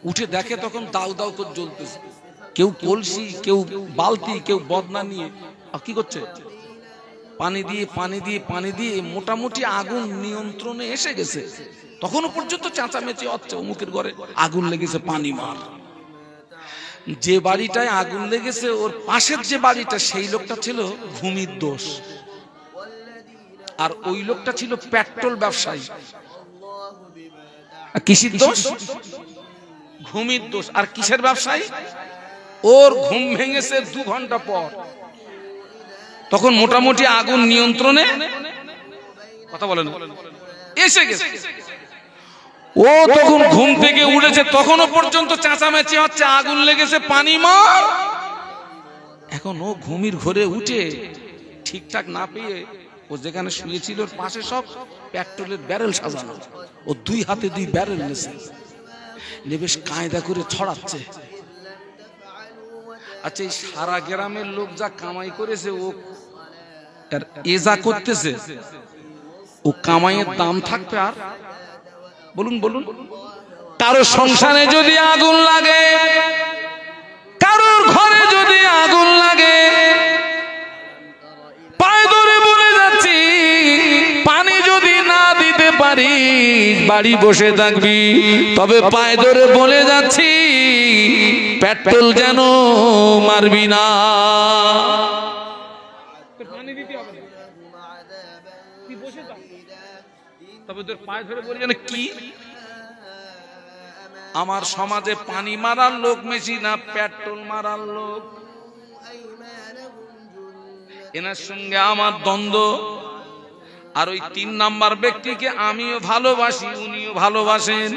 উঠে দেখে তখন দাউ দাউ করে জ্বলতেছে। কেউ কলসি, কেউ বালতি, কেউ বদনা নিয়ে কি করছে, পানি দিয়ে পানি দিয়ে পানি দিয়ে মোটামুটি আগুন নিয়ন্ত্রণে এসে গেছে। তখনও পর্যন্ত চেঁচামেচি হচ্ছে, অমুকের ঘরে আগুন লেগেছে, পানি মার। যে বাড়িটায় আগুন লেগেছে, ওর পাশের যে বাড়িটা, সেই লোকটা ছিল ভূমির দোষ, আর ওই লোকটা ছিল পেট্রোল ব্যবসায়ী। কিসের দোষ? ভূমির দোষ। আর কিসের ব্যবসায়ী? ওর ঘুম ভেঙেছে 2 ঘন্টা পর, তখন মোটামুটি আগুন নিয়ন্ত্রণে, কথা বলেন, এসে গেছে। ও তখন ঘুম থেকে উঠেছে, তখনও পর্যন্ত চেঁচামেচি হচ্ছে, আগুন লেগেছে, পানি মার। এখন ও ঘুমির ঘরে উঠে ঠিকঠাক না পেয়ে, ও যেখানে শুয়েছিল ওর পাশে সব পেট্রোলের ব্যারেল সাজানো, ও 2 হাতে 2 ব্যারেল নিয়েছে, বেশ কায়দা করে ছড়াচ্ছে। আচ্ছা, এই সারা গ্রামের লোক যা কামাই করেছে, ও এ যা করতেছে, ও কামাইয়ের দাম থাকবে? আর বলুন বলুন, কারো সংসারে যদি আগুন লাগে, কারোর ঘরে যদি আগুন লাগে, পায়ে ধরে বলে যাচ্ছি, পানি যদি না দিতে পারিস, বাড়ি বসে থাকবি। তবে পায়ে ধরে বলে যাচ্ছি, পেট্রোল যেন মারবি না। পানি দিতে হবে না, তুই বসে থাক, তবে তোর পায়ে ধরে বলি যেন কি। আমার সমাজে পানি মারার লোক বেশি না পেট্রোল মারার লোক? এনার সঙ্গে আমার দ্বন্দ্ব। আর ওই 3 নাম্বার ব্যক্তিকে আমিও ভালোবাসি, উনিও ভালোবাসেন।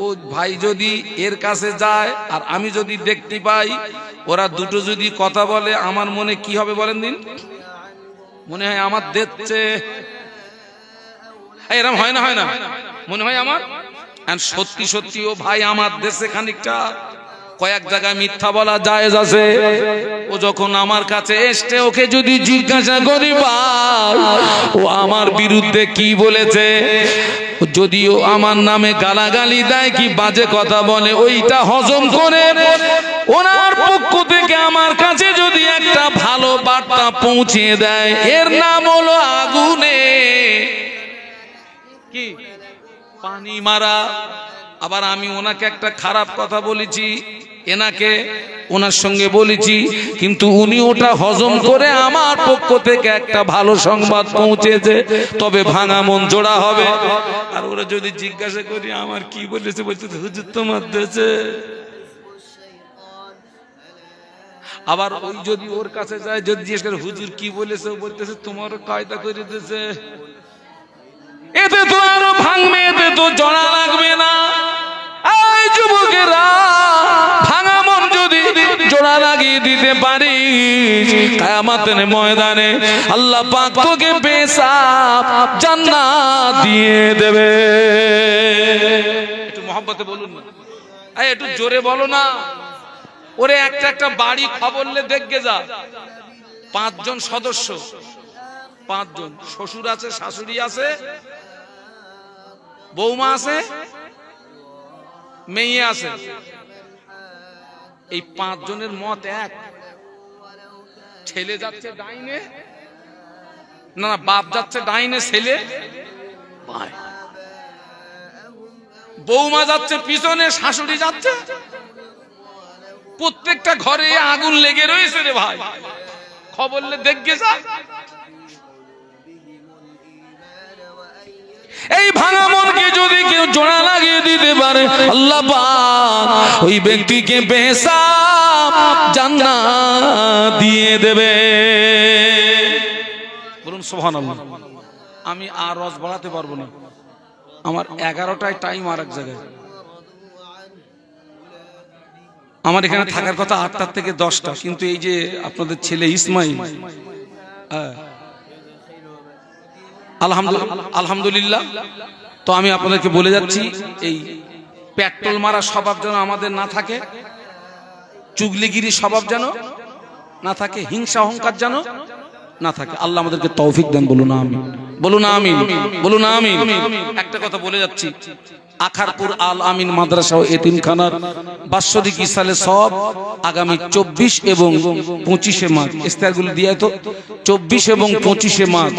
ও ভাই যদি এর কাছে যায়, আর আমি যদি দেখতে পাই ওরা দুটো যদি কথা বলে, আমার মনে কি হবে বলেন দিন? মনে হয় আমার দেখছে, এরকম হয় না? হয় না? মনে হয় আমার সত্যি সত্যি ও ভাই আমার দেশে খানিকটা কয়েক জায়গায় মিথ্যা বলা জায়েজ আছে। ও যখন আমার কাছে এসছে, ওকে যদি জিজ্ঞাসা করি ভাই ও আমার বিরুদ্ধে কি বলেছে, যদিও আমার নামে গালাগালি দেয় কি বাজে কথা বলে, ওইটা হজম করে ওনার পক্ষ থেকে আমার কাছে যদি একটা ভালো বার্তা পৌঁছে দেয়, এর নাম হলো আগুনে কি পানি মারা। আবার আমি ওনাকে একটা খারাপ কথা বলেছি, এনাকে ওনার সঙ্গে বলেছি, কিন্তু উনি ওটা হজম করে আমার পক্ষ থেকে একটা ভালো সংবাদ পৌঁছেছে, তবে ভাঙা মন জোড়া হবে। আর ওরা যদি জিজ্ঞাসা করি আমার কি বলেছে, বলতে হুজুর তোমার দেশে। আবার ওই যদি ওর কাছে যায়, যদি জিজ্ঞেস করে হুজুর কি বলেছে, বলতেছে তোমারও কায়দা করে দিয়েছে। এতে তো আরো ভাঙবে, এতে তো জড়া লাগবে না। এই যুবকেরা, ভাঙা মন যদি জোড়া লাগিয়ে দিতে পারি, কিয়ামতের ময়দানে আল্লাহ পাক তোকে বেসাব জান্নাত দিয়ে দেবে। একটু মহব্বতে বলুন না, একটু জোরে বলো না। ওরে একটা একটা বাড়ি খবরলে দেখবে যা, 5 জন সদস্য, 5 জন শ্বশুর আছে, শাশুড়ি আছে, বৌমা আছে, মেয়ে আছে। এই 5 জনের মত এক। ছেলে যাচ্ছে ডাইনে, না না বাপ যাচ্ছে ডাইনে, ছেলে বাঁয়ে, বৌমা যাচ্ছে পিছনে, শাশুড়ি যাচ্ছে। প্রত্যেকটা ঘরে আগুন লেগে রয়েছে রে ভাই, খবর দেখবে যা। এই ভাঙা মনকে যদি কেউ জোড়া লাগিয়ে দিতে পারে, আল্লাহ পাক ওই ব্যক্তিকে বেহেশত জান্নাত দিয়ে দেবে। বলুন সুবহানাল্লাহ। আমি আর রস বাড়াতে পারবো না, আমার 11টায় টাইম আর এক জায়গায়। আমার এখানে থাকার কথা 8টা থেকে 10টা, কিন্তু এই যে আপনাদের ছেলে ইসমাইল, আলহামদুলিল্লাহ। তো আমি আপনাদেরকে বলে যাচ্ছি, এই পেট্রোল মারা স্বভাব যেন আমাদের না থাকে, চুগলিগিরি স্বভাব যেন না থাকে, হিংসা অহংকার যেন না থাকে। আল্লাহ আমাদেরকে তৌফিক দেন। বলুন আমিন, বলুন আমিন, বলুন আমিন। একটা কথা বলে যাচ্ছি, আখারপুর আল আমিন মাদ্রাসা ও এতিমখানার বাৎসরিক ইসালে সব আগামী 24 এবং 25 মাঘ, ইস্তারগুলো দিয়ে তো 24 এবং 25 মাঘ,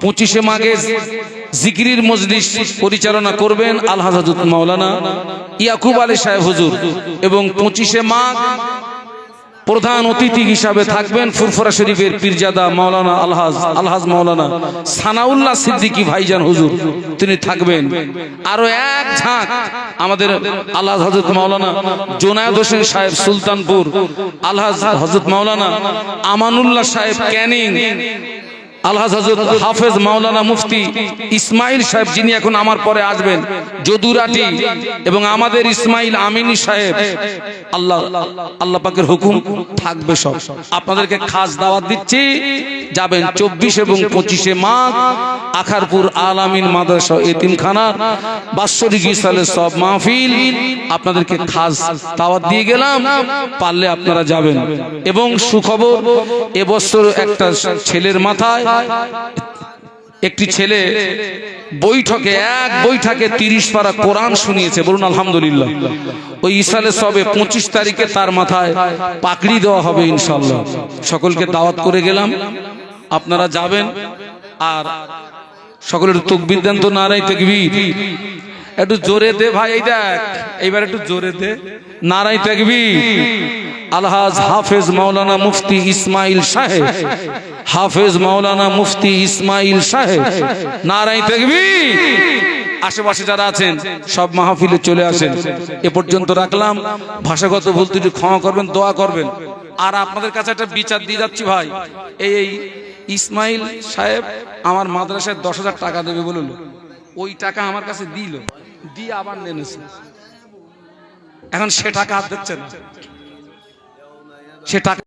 25 মাঘে জিকিরের মজলিস পরিচালনা করবেন আলহাজ হযরত মাওলানা ইয়াকুব আলী সাহেব হুজুর, এবং 25 মাঘ প্রধান অতিথি হিসাবে থাকবেন ফুরফুরা শরীফের পীরজাদা মাওলানা আলহাজ মাওলানা সানাউল্লাহ সিদ্দিকী ভাইজান হুজুর, তিনি থাকবেন। আরো এক ঝাঁক আমাদের আলহাজ হযরত মাওলানা জোনায়েদ হোসেন সাহেব সুলতানপুর, আলহাজ হযরত মাওলানা আমানুল্লাহ সাহেব ক্যানিং, আলহাজ হযরত হাফেজ মাওলানা মুফতি ইসমাইল সাহেব, যিনি এখন আমার পরে আসবেন যদুরাটি, এবং আমাদের ইসমাইল আমিনী সাহেব। আল্লাহ পাকের হুকুম থাকবে সব। আপনাদেরকে খাস দাওয়াত দিচ্ছি, যাবেন 24 এবং 25 মাঘ আখারপুর আল আমিন মাদ্রাসা এতিমখানার বাৎসরিক ইসালে সব মাহফিল। আপনাদেরকে খাস দাওয়াত দিয়ে গেলাম, পারলে আপনারা যাবেন। এবং সুখবর, এবছর একটা ছেলের মাথায়, একটি ছেলে এক বৈঠকে 30 পারা কোরআন শুনিয়েছে। বলুন আলহামদুলিল্লাহ। ওই ইসালে সবে 25 তারিখে তার মাথায় পাকড়ি দেওয়া হবে ইনশাআল্লাহ। সকলকে দাওয়াত করে গেলাম, আপনারা যাবেন। আর সকলের তাকবীর দেন তো, নারায়ে তাকবীর। একটু জোরে দে ভাই, এই দেখ এইবার একটু জোরে দে, নারায়ে তাকবীর। আলহাজ হাফেজ মাওলানা মুফতি ইসমাইল সাহেব, হাফেজ মাওলানা মুফতি ইসমাইল সাহেব, নারায়ে তাকবীর। আশেপাশে যারা আছেন সব মাহফিলে চলে আসেন। এ পর্যন্ত রাখলাম, ভাষাগত ভুল ত্রুটি ক্ষমা করবেন, দোয়া করবেন। আর আপনাদের কাছে একটা বিচার দিয়ে যাচ্ছি ভাই, এই ইসমাইল সাহেব আমার মাদ্রাসায় 10,000 টাকা দেবে বলল, ওই টাকা আমার কাছে দিল, দিয়ে আবার নেনেছে। এখন সে টাকা আর দিচ্ছে না, সে টাকা